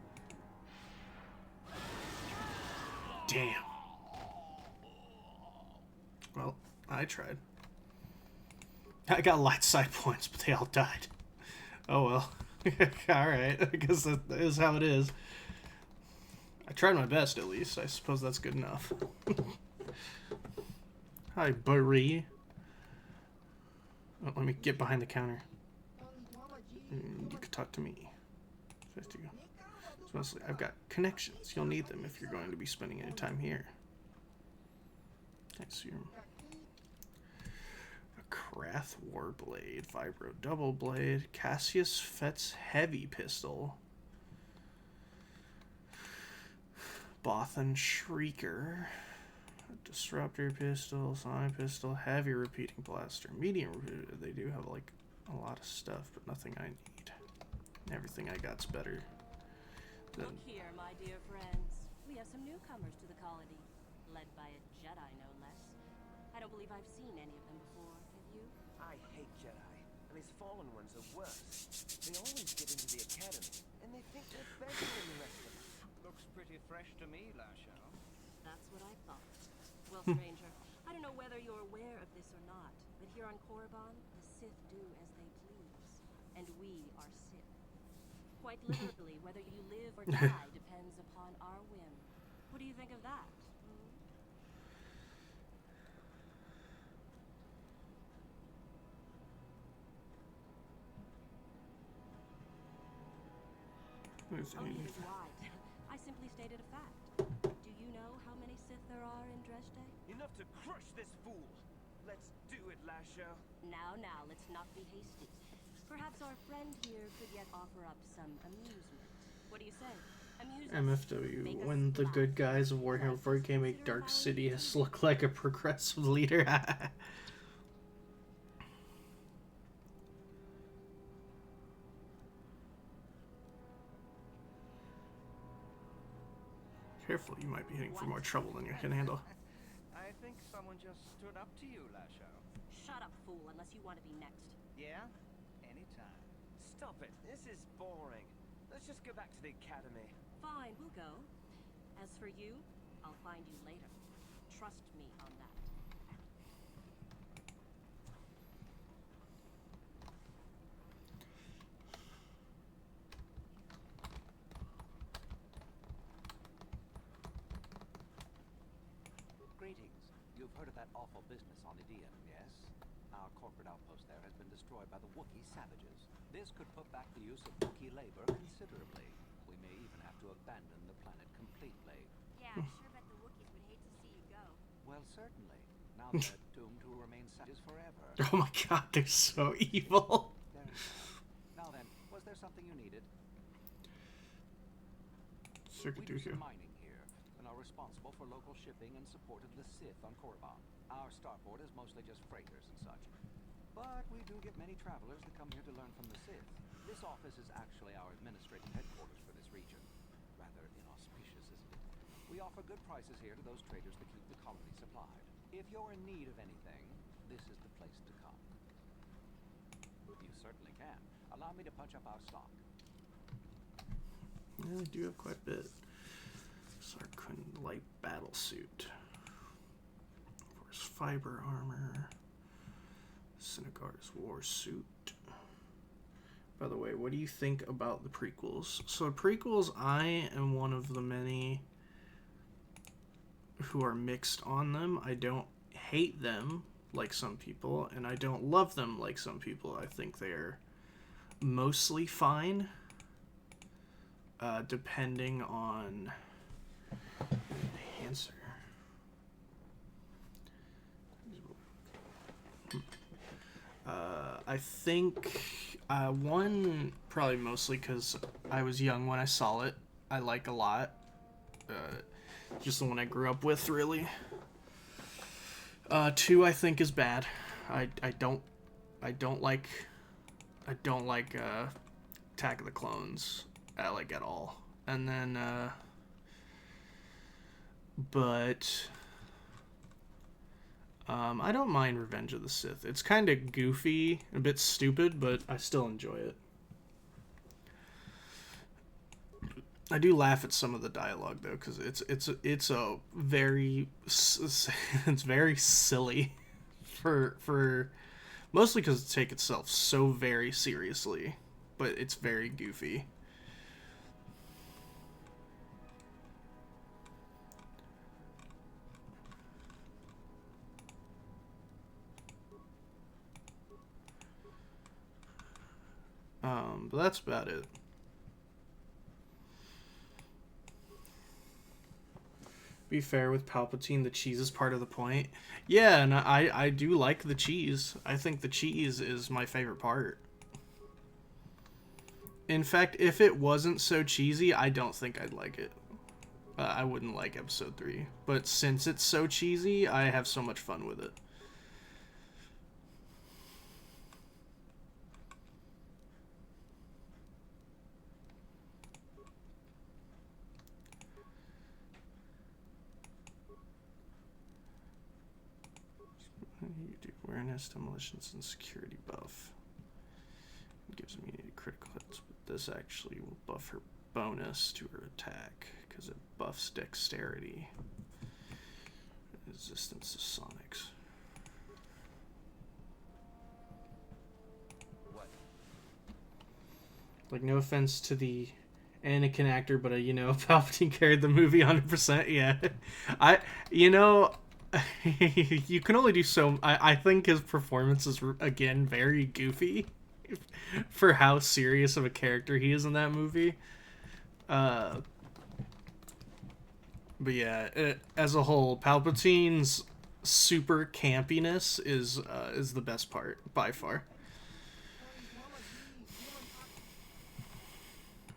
Damn. Well, I tried. I got light side points, but they all died. Oh well. Alright, I guess that is how it is. I tried my best, at least. I suppose that's good enough. Hi, Burry. Oh, let me get behind the counter. You could talk to me. So mostly, I've got connections. You'll need them if you're going to be spending any time here. Thanks, a Krath Warblade, Vibro Double Blade, Cassius Fett's Heavy Pistol, Bothan Shrieker, a Disruptor Pistol, Sonic Pistol, Heavy Repeating Blaster, Medium Repeating. They do have like a lot of stuff, but nothing I need. Everything I got's better than... Look here, my dear friends. We have some newcomers to the colony, led by a Jedi, no less. I don't believe I've seen any of them before. Have you? I hate Jedi, and these fallen ones are worse. They always get into the academy, and they think they're better than the rest of us. Looks pretty fresh to me, Lasho. That's what I thought. Well, stranger, I don't know whether you're aware of this or not, but here on Korriban, the Sith do as they please. And we are Sith. Quite literally, whether you live or die depends upon our whim. What do you think of that? Oh, neither do I. I simply stated a fact. Do you know how many Sith there are in Dresde? Enough to crush this fool. Let's do it, Lasho. Now, let's not be hasty. Perhaps our friend here could yet offer up some amusement. What do you say? MFW, when the good guys of Warhammer 40k make Dark Sidious look like a progressive leader. Careful, you might be heading for more trouble than you can handle. I think someone just stood up to you, Lasho. Shut up, fool, unless you want to be next. Yeah? Anytime. Stop it. This is boring. Let's just go back to the academy. Fine, we'll go. As for you, I'll find you later. Trust me on that. Greetings. You've heard of that awful business on Idian, yes? Our corporate outpost there has been destroyed by the Wookiee savages. This could put back the use of Wookiee labor considerably. We may even have to abandon the planet completely. Yeah, I sure bet the Wookiees would hate to see you go. Well, certainly. Now they're doomed to remain savages forever. Oh my god, they're so evil. There you go. Now then, was there something you needed? We do some mining here, and are responsible for local shipping and support of the Sith on Korriban. Our starboard is mostly just freighters and such. But we do get many travelers that come here to learn from the Sith. This office is actually our administrative headquarters for this region. Rather inauspicious, isn't it? We offer good prices here to those traders that keep the colony supplied. If you're in need of anything, this is the place to come. You certainly can. Allow me to punch up our stock. Yeah, I do have quite a bit. Zarkun light battle suit. Force fiber armor. Senegar's war suit. By the way, what do you think about the prequels? So prequels, I am one of the many who are mixed on them. I don't hate them like some people, and I don't love them like some people. I think they're mostly fine, depending on answer. I think one, probably mostly because I was young when I saw it, I like a lot. Just the one I grew up with, really. Two, I think, is bad. I don't like Attack of the Clones at all. And then but I don't mind Revenge of the Sith. It's kind of goofy, a bit stupid, but I still enjoy it. I do laugh at some of the dialogue though, because it's a very it's very silly for mostly because it takes itself so very seriously, but it's very goofy. But that's about it. Be fair with Palpatine, the cheese is part of the point. Yeah, and I do like the cheese. I think the cheese is my favorite part. In fact, if it wasn't so cheesy, I don't think I'd like it. I wouldn't like Episode 3. But since it's so cheesy, I have so much fun with it. You do awareness, demolitions, and security buff. It gives immunity to critical hits, but this actually will buff her bonus to her attack because it buffs dexterity. Resistance to sonics. What? Like, no offense to the Anakin actor, but you know, Palpatine carried the movie 100%. Yeah, you can only do so. I think his performance is again very goofy for how serious of a character he is in that movie. But yeah, as a whole, Palpatine's super campiness is the best part by far.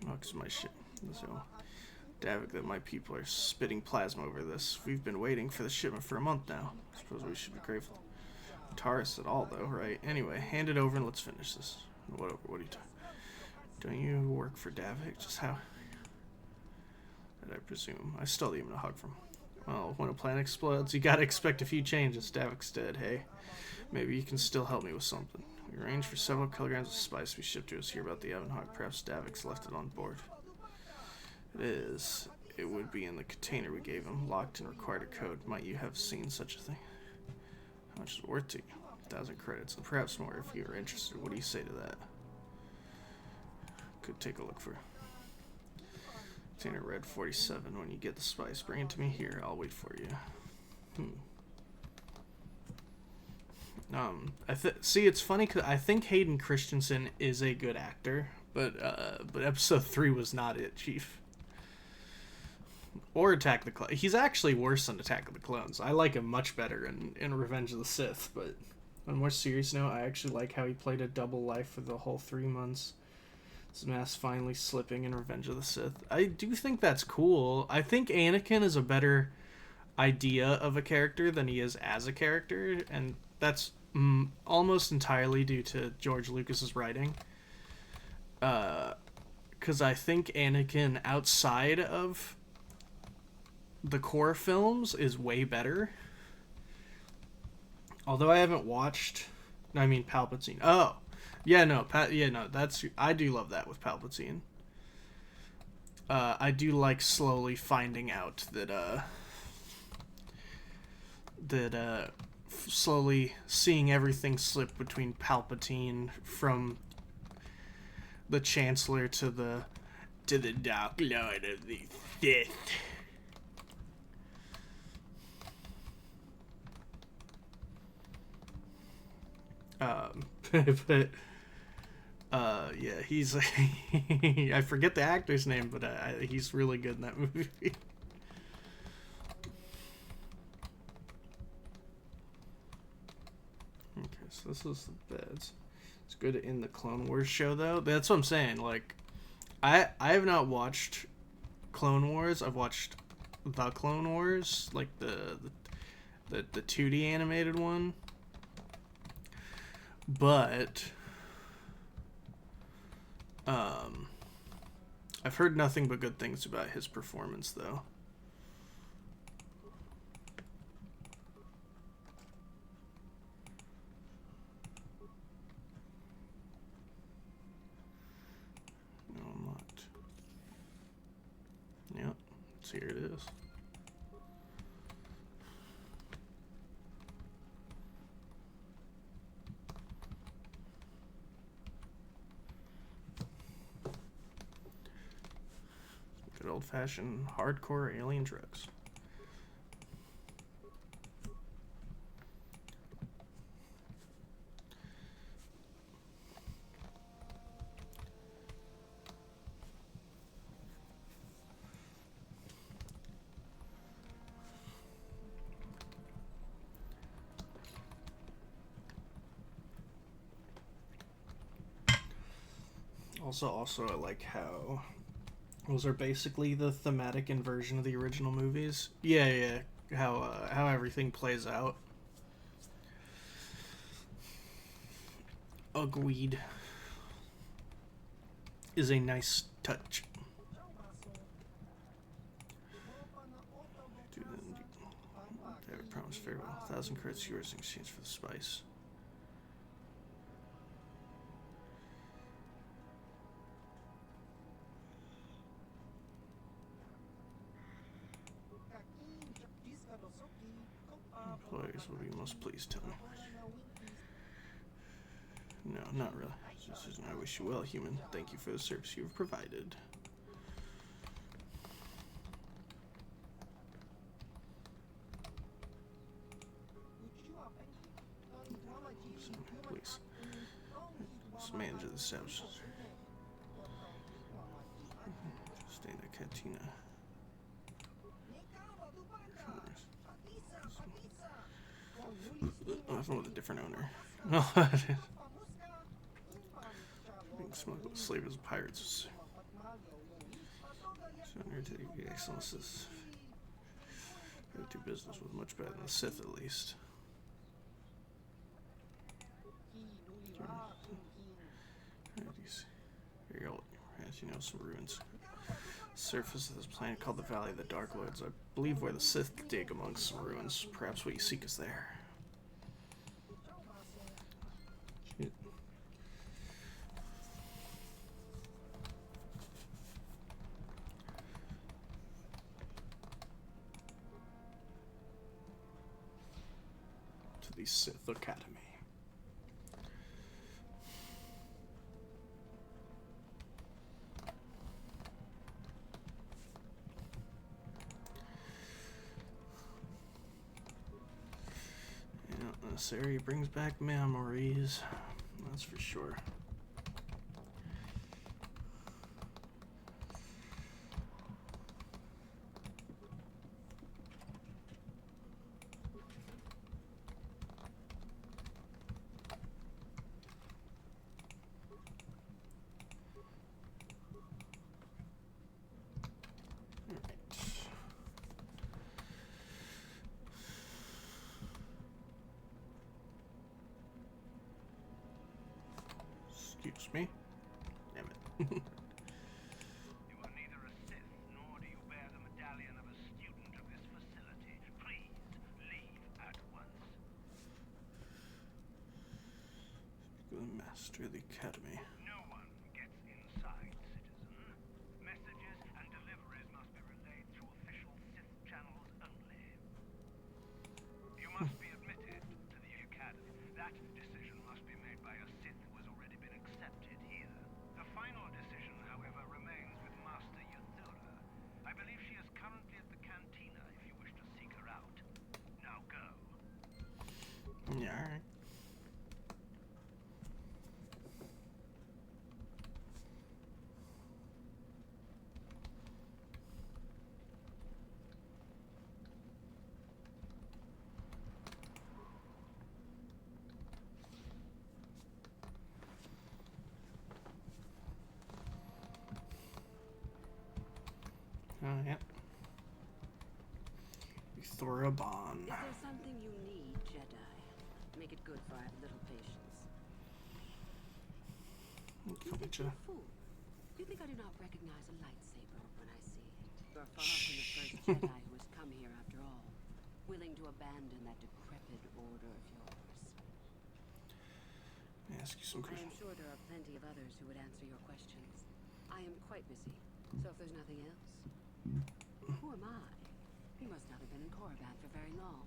Oh, 'cause my shit. So, Davik, that my people are spitting plasma over this. We've been waiting for the shipment for a month now. I suppose we should be grateful. Taurus at all, though, right? Anyway, hand it over and let's finish this. What are you talking? Don't you work for Davik? Just how? And I presume. I still even a hug from. Well, when a planet explodes, you gotta expect a few changes. Davik's dead, hey. Maybe you can still help me with something. We arranged for several kilograms of spice to be shipped to us here about the Evanhawk. Perhaps Davik's left it on board. It is. It would be in the container we gave him, locked and required a code. Might you have seen such a thing? How much is it worth to you? 1,000 credits, and perhaps more if you are interested. What do you say to that? Could take a look for. Container red 47. When you get the spice, bring it to me here. I'll wait for you. See, it's funny because I think Hayden Christensen is a good actor, but Episode 3 was not it, Chief. Or Attack of the Clones. He's actually worse than Attack of the Clones. I like him much better in Revenge of the Sith, but on a more serious note, I actually like how he played a double life for the whole 3 months. His mask finally slipping in Revenge of the Sith. I do think that's cool. I think Anakin is a better idea of a character than he is as a character, and that's almost entirely due to George Lucas's writing. Because I think Anakin outside of the core films is way better. Although I haven't watched... I mean, Palpatine. Oh! Yeah, no, that's... I do love that with Palpatine. I do like slowly finding out that slowly seeing everything slip between Palpatine from the Chancellor to the Dark Lord of the Sith. But yeah, he's I forget the actor's name, but he's really good in that movie. Okay, so this is the beds. It's good in the Clone Wars show, though. That's what I'm saying. Like, I have not watched Clone Wars. I've watched the Clone Wars, like the 2D animated one. But I've heard nothing but good things about his performance, though. No, I'm not. Yep, so here it is. Good old-fashioned hardcore alien drugs. Also, I like how those are basically the thematic inversion of the original movies. Yeah. How everything plays out. Ugweed is a nice touch. David promised farewell. 1,000 credits yours in exchange for the spice. Employers will be most pleased, tell me. No, not really. Just, I wish you well, human. Thank you for the service you have provided. Please. Let's manage the establishment. Stay in the cantina. Often with a different owner. No, being smuggled as slaves as pirates. So near to the excellences. I do business with much better than the Sith, at least. Here you go. As you know, some ruins. Surface of this planet called the Valley of the Dark Lords. I believe where the Sith dig amongst some ruins. Perhaps what you seek is there. Shit. To the Sith Academy. This area brings back memories, that's for sure. Excuse me. Damn it. You are neither a Sith, nor do you bear the medallion of a student of this facility. Please, leave at once. Speak with the master of the academy. No one gets inside, citizen. Messages and Thoraban. If there's something you need, Jedi, make it good, for I have little patience. Call me Jedi. Fool. You think I do not recognize a lightsaber when I see it? You are far from the first Jedi who has come here after all, willing to abandon that decrepit order of yours. Let me ask you some I am questions. sure there are plenty of others who would answer your questions. I am quite busy, so if there's nothing else... Who am I? You must not have been in Korriban for very long.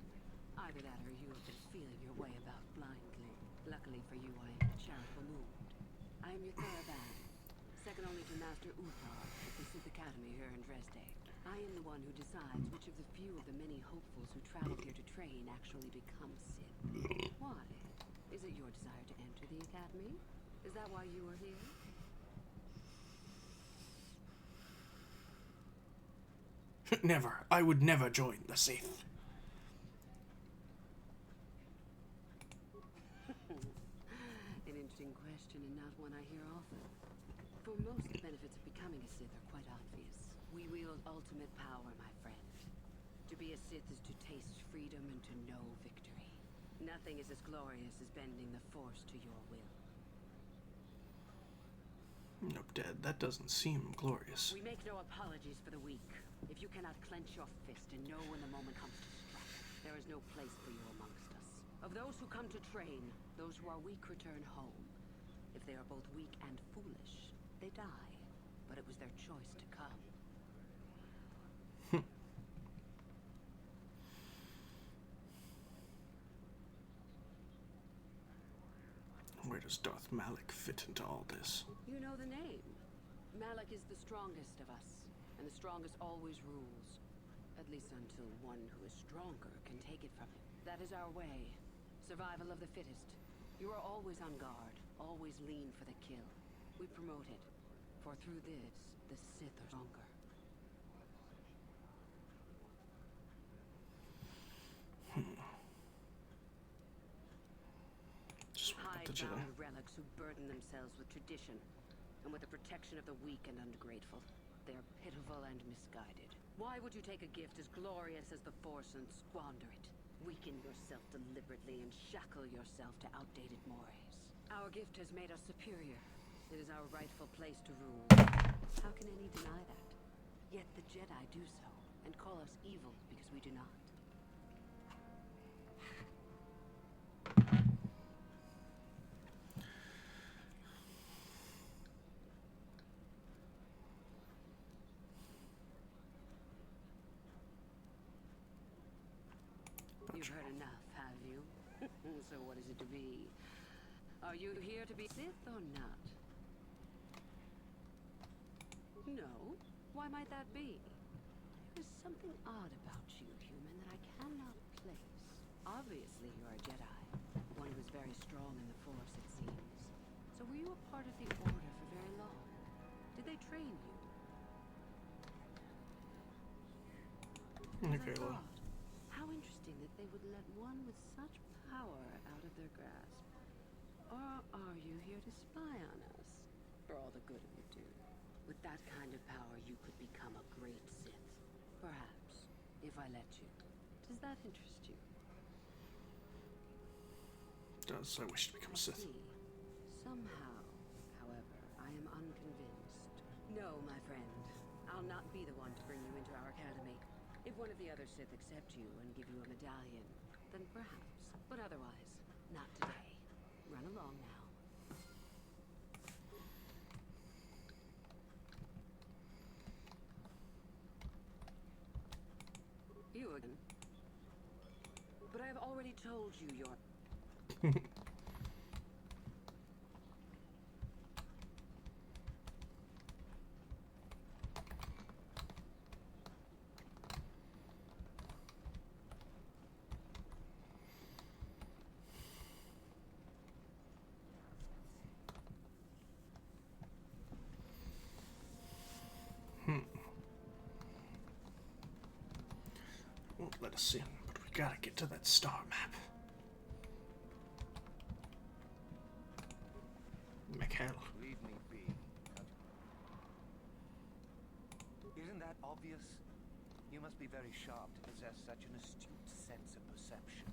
Either that or you have been feeling your way about blindly. Luckily for you, I am in a charitable mood. I am your Thoraban, second only to Master Uthar at the Sith Academy here in Dresde. I am the one who decides which of the few of the many hopefuls who traveled here to train actually become Sith. Why? Is it your desire to enter the Academy? Is that why you are here? Never. I would never join the Sith. An interesting question and not one I hear often. For most, the benefits of becoming a Sith are quite obvious. We wield ultimate power, my friend. To be a Sith is to taste freedom and to know victory. Nothing is as glorious as bending the Force to your will. Nope, Dad. That doesn't seem glorious. We make no apologies for the weak. If you cannot clench your fist and know when the moment comes to strike, there is no place for you amongst us. Of those who come to train, those who are weak return home. If they are both weak and foolish, they die. But it was their choice to come. Where does Darth Malak fit into all this? You know the name. Malak is the strongest of us, and the strongest always rules. At least until one who is stronger can take it from him. That is our way. Survival of the fittest. You are always on guard, always lean for the kill. We promote it, for through this, the Sith are stronger. Just what about the Jedi? Hidebound relics who burden themselves with tradition, and with the protection of the weak and ungrateful. They are pitiful and misguided. Why would you take a gift as glorious as the Force and squander it? Weaken yourself deliberately and shackle yourself to outdated mores. Our gift has made us superior. It is our rightful place to rule. How can any deny that? Yet the Jedi do so, and call us evil because we do not. You've heard enough, have you? So what is it to be? Are you here to be Sith or not? No? Why might that be? There's something odd about you, human, that I cannot place. Obviously you're a Jedi. One who's very strong in the Force, it seems. So were you a part of the Order for very long? Did they train you? Okay, well. How interesting that they would let one with such power out of their grasp. Or are you here to spy on us? For all the good it would do. With that kind of power, you could become a great Sith. Perhaps, if I let you. Does that interest you? Does I wish to become a Sith? See. Somehow, however, I am unconvinced. No, my friend. I'll not be the one to bring you into our academy. If one of the other Sith accept you and give you a medallion, then perhaps. But otherwise, not today. Run along now. You again. But I have already told you your... Won't let us in, but we gotta get to that star map. Mikhail. Leave me be. Isn't that obvious? You must be very sharp to possess such an astute sense of perception.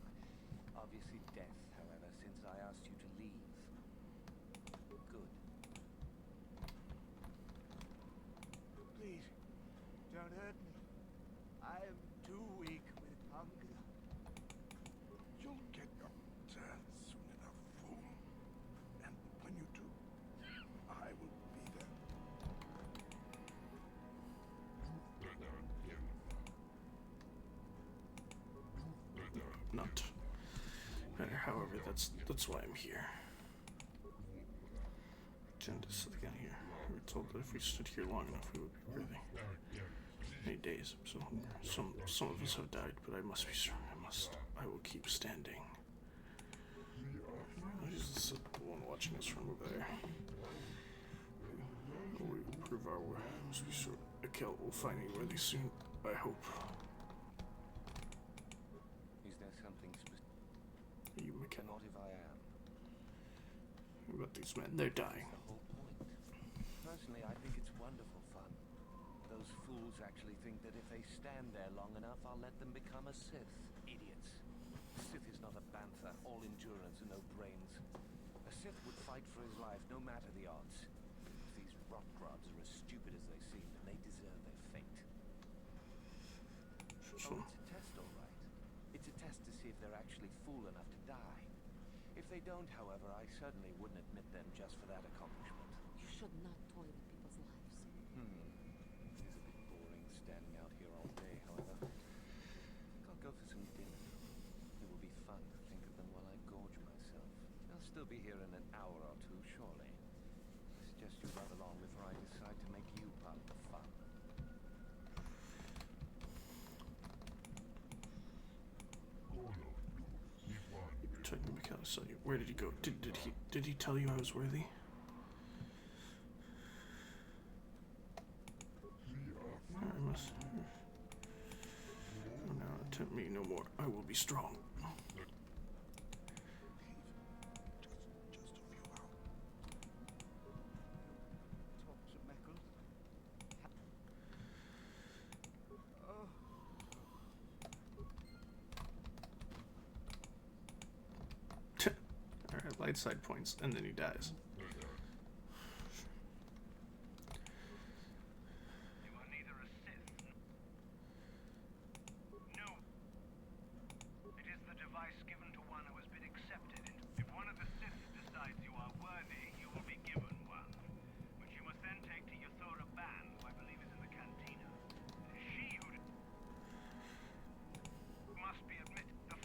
Obviously death, however, since I asked you to leave. Good. Please, don't hurt me. I am too weak with hunger. You'll get your turn soon enough, fool. And when you do, I will be there. Not matter. However, that's why I'm here. Agenda again here. We were told that if we stood here long enough, we would be worthy. Many days, some of us have died, but I must be strong. I will keep standing. This is the one watching us from over there. We prove our worth. Must be sure. Akel will find me worthy soon. I hope. Is there something specific? Are you Mikel? Not if I am. What about these men? They're dying. That's the whole point. Personally, I think it's wonderful fun. Those fools actually think that if they stand there long enough, I'll let them become a Sith. Idiots. A Sith is not a bantha, all endurance and no brains. A Sith would fight for his life, no matter the odds. If these rotgrubs are as stupid as they seem, then they deserve their fate. So, Oh, it's a test, all right. It's a test to see if they're actually fool enough to die. If they don't, however, I certainly wouldn't admit them just for that accomplishment. You should not toy with people's lives. It is a bit boring standing out here all day, however. I think I'll go for some dinner. It will be fun to think of them while I gorge myself. They'll still be here in an hour or two, surely. I suggest you run along before I decide to make you part of the fun. tell me, Mikel, saw you. Where did he go? Did he tell you I was worthy? I must. Oh, now tempt me no more. I will be strong. Alright, light side points, and then he dies. You are neither a Sith. No. It is the device given to one who has been accepted. If one of the Sith decides you are worthy, you will be given one, which you must then take to Yothora Ban, who I believe is in the cantina. It is she who must be admitted. The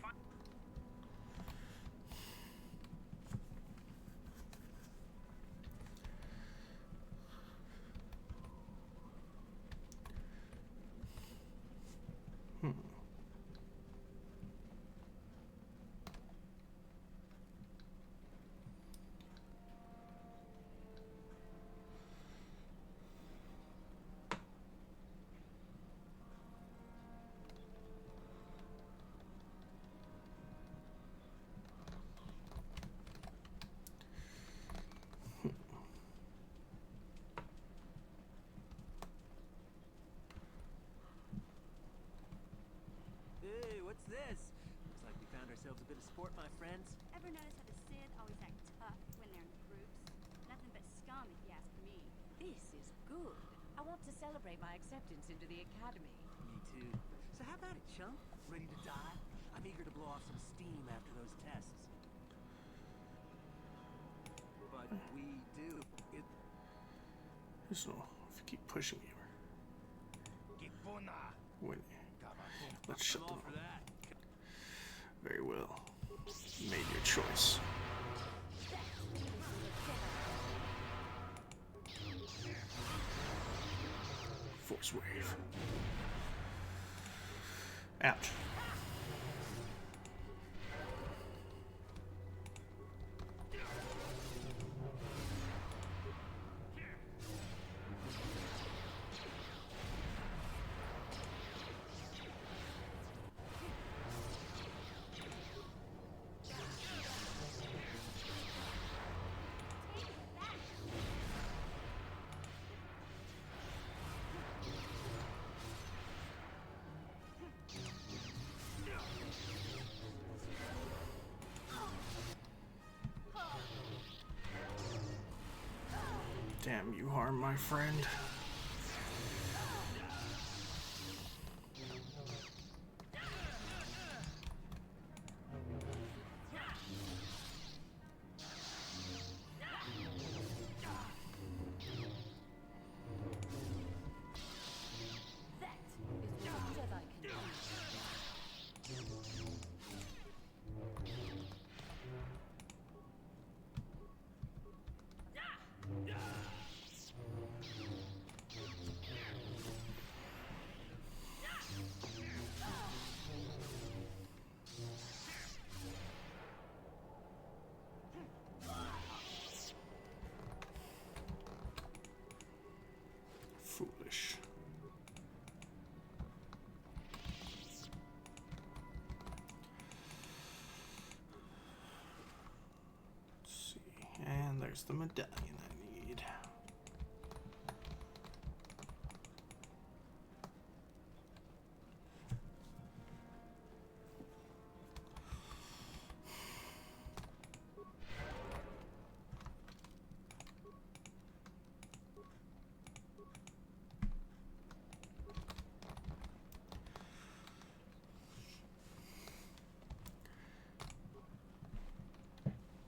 Hey, what's this? Looks like we found ourselves a bit of sport, my friends. Ever notice how the Sith always act tough when they're in groups? Nothing but scum, if you ask me. This is good. I want to celebrate my acceptance into the academy. Me too. So how about it, chump? Ready to die? I'm eager to blow off some steam after those tests. But we do. So, if you keep pushing me, when let's shut them up. Very well. You made your choice. Force wave. Ouch. Damn you, harm my friend. Foolish. Let's see. And there's the medallion I need.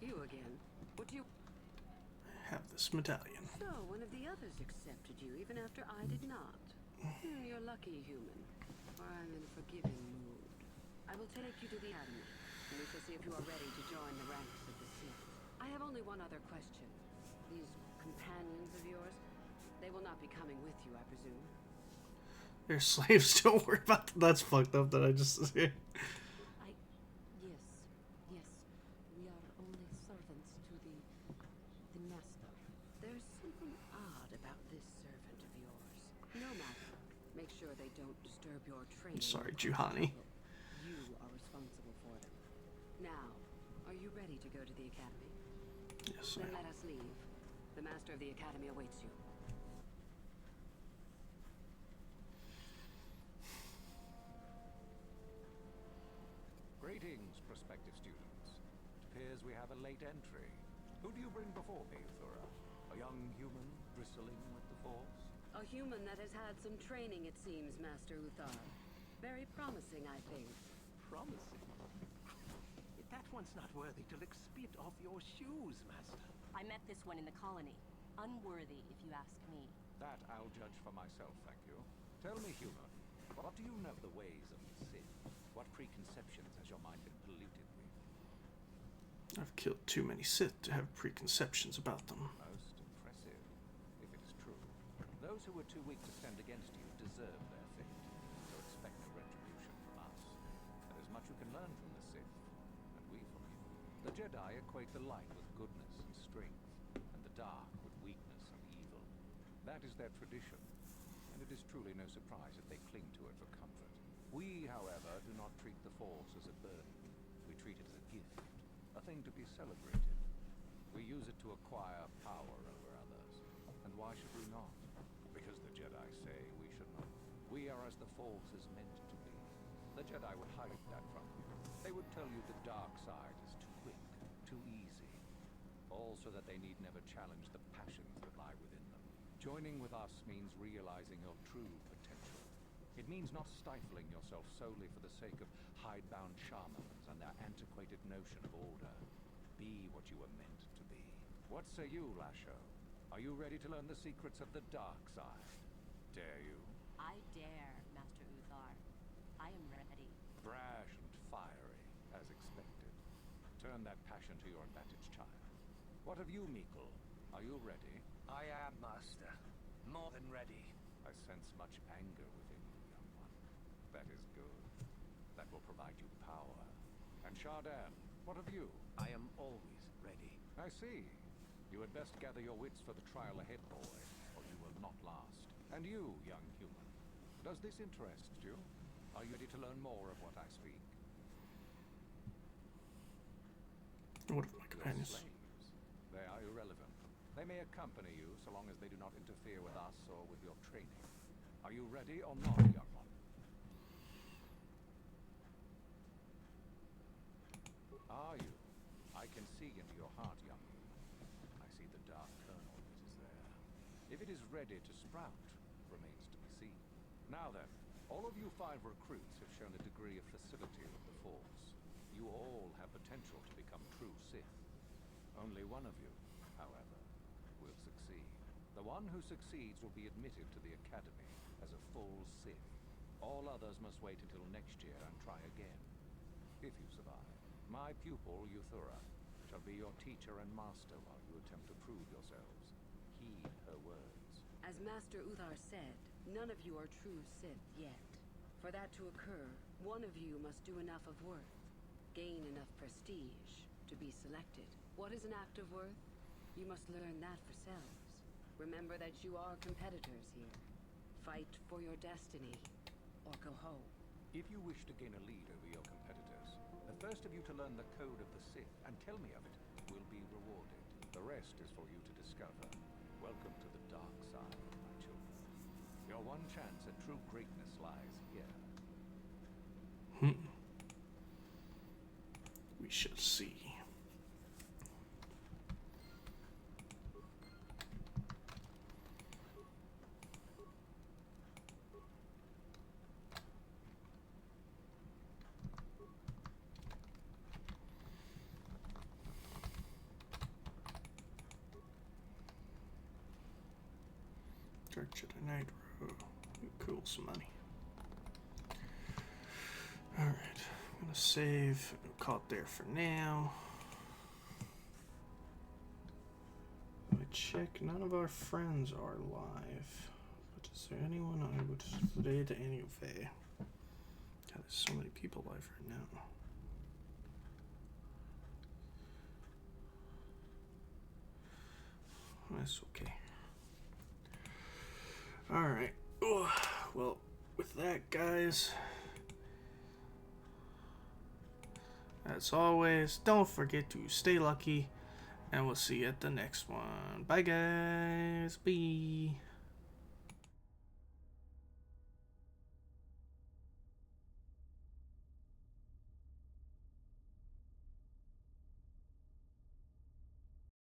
You again. What do you... Have this medallion. So, one of the others accepted you, even after I did not. You're lucky, human. Or I'm in a forgiving mood. I will take you to the Academy, and we shall see if you are ready to join the ranks of the Sith. I have only one other question. These companions of yours, they will not be coming with you, I presume? They're slaves, don't worry about that. That's fucked up that I just... Yes. Yes. We are only servants to the master. There's something odd about this servant of yours. No matter. Make sure they don't disturb your training. Sorry, Juhani. You are responsible for them. Now, are you ready to go to the Academy? Yes, Then let us leave. The master of the Academy awaits you. Greetings, prospective students. It appears we have a late entry. Who do you bring before me, Uthura? A young human bristling with the Force? A human that has had some training, it seems, Master Uthar. Very promising, I think. Promising? If that one's not worthy to lick spit off your shoes, Master. I met this one in the colony. Unworthy, if you ask me. That I'll judge for myself, thank you. Tell me, human, what do you know of the ways of the Sith? What preconceptions has your mind been polluted with? I've killed too many Sith to have preconceptions about them. Most impressive, if it is true. Those who were too weak to stand against you deserve their fate, so expect no retribution from us. There is much you can learn from the Sith, and we from you. The Jedi equate the light with goodness and strength, and the dark with weakness and evil. That is their tradition, and it is truly no surprise that they cling to it for comfort. We, however, do not treat the Force as a burden. We treat it as a gift, a thing to be celebrated. We use it to acquire power over others. And why should we not? Because the Jedi say we should not. We are as the Force is meant to be. The Jedi would hide that from you. They would tell you the dark side is too quick, too easy. All so that they need never challenge the passions that lie within them. Joining with us means realizing your true potential. It means not stifling yourself solely for the sake of hidebound shamans and their antiquated notion of order. Be what you were meant to be. What say you, Lasho? Are you ready to learn the secrets of the dark side? Dare you? I dare, Master Uthar. I am ready. Brash and fiery, as expected. Turn that passion to your advantage, child. What of you, Meekle? Are you ready? I am, Master. More than ready. I sense much anger within you, young one. That is good. That will provide you power. And Shardan, what of you? I am always ready. I see. You had best gather your wits for the trial ahead, boy, or you will not last. And you, young human, does this interest you? Are you ready to learn more of what I speak? What of my companions? Slaves. They are irrelevant. They may accompany you so long as they do not interfere with us or with your training. Are you ready or not, young one? Are you? I can see into your heart, young one. I see the dark kernel that is there. If it is ready to sprout, remains to be seen. Now then, all of you 5 recruits have shown a degree of facility with the Force. You all have potential to become true Sith. Only one of you, however, will succeed. The one who succeeds will be admitted to the Academy as a full Sith. All others must wait until next year and try again. If you survive, my pupil, Euthura, shall be your teacher and master while you attempt to prove yourselves. Heed her words. As Master Uthar said, none of you are true Sith yet. For that to occur, one of you must do enough of worth, gain enough prestige, to be selected. What is an act of worth? You must learn that for selves. Remember that you are competitors here. Fight for your destiny, or go home. If you wish to gain a lead over your competitors, the first of you to learn the code of the Sith and tell me of it will be rewarded. The rest is for you to discover. Welcome to the dark side, my children. Your one chance at true greatness lies here. We shall see. Dark Jedi Knight Road. Cool, some money. Alright, I'm gonna save. Call it there for now. Let me check. None of our friends are live. But is there anyone I would today to annual fair? God, there's so many people live right now. That's okay. Alright. Well, with that, guys, as always, don't forget to stay lucky, and we'll see you at the next one. Bye, guys. Bye.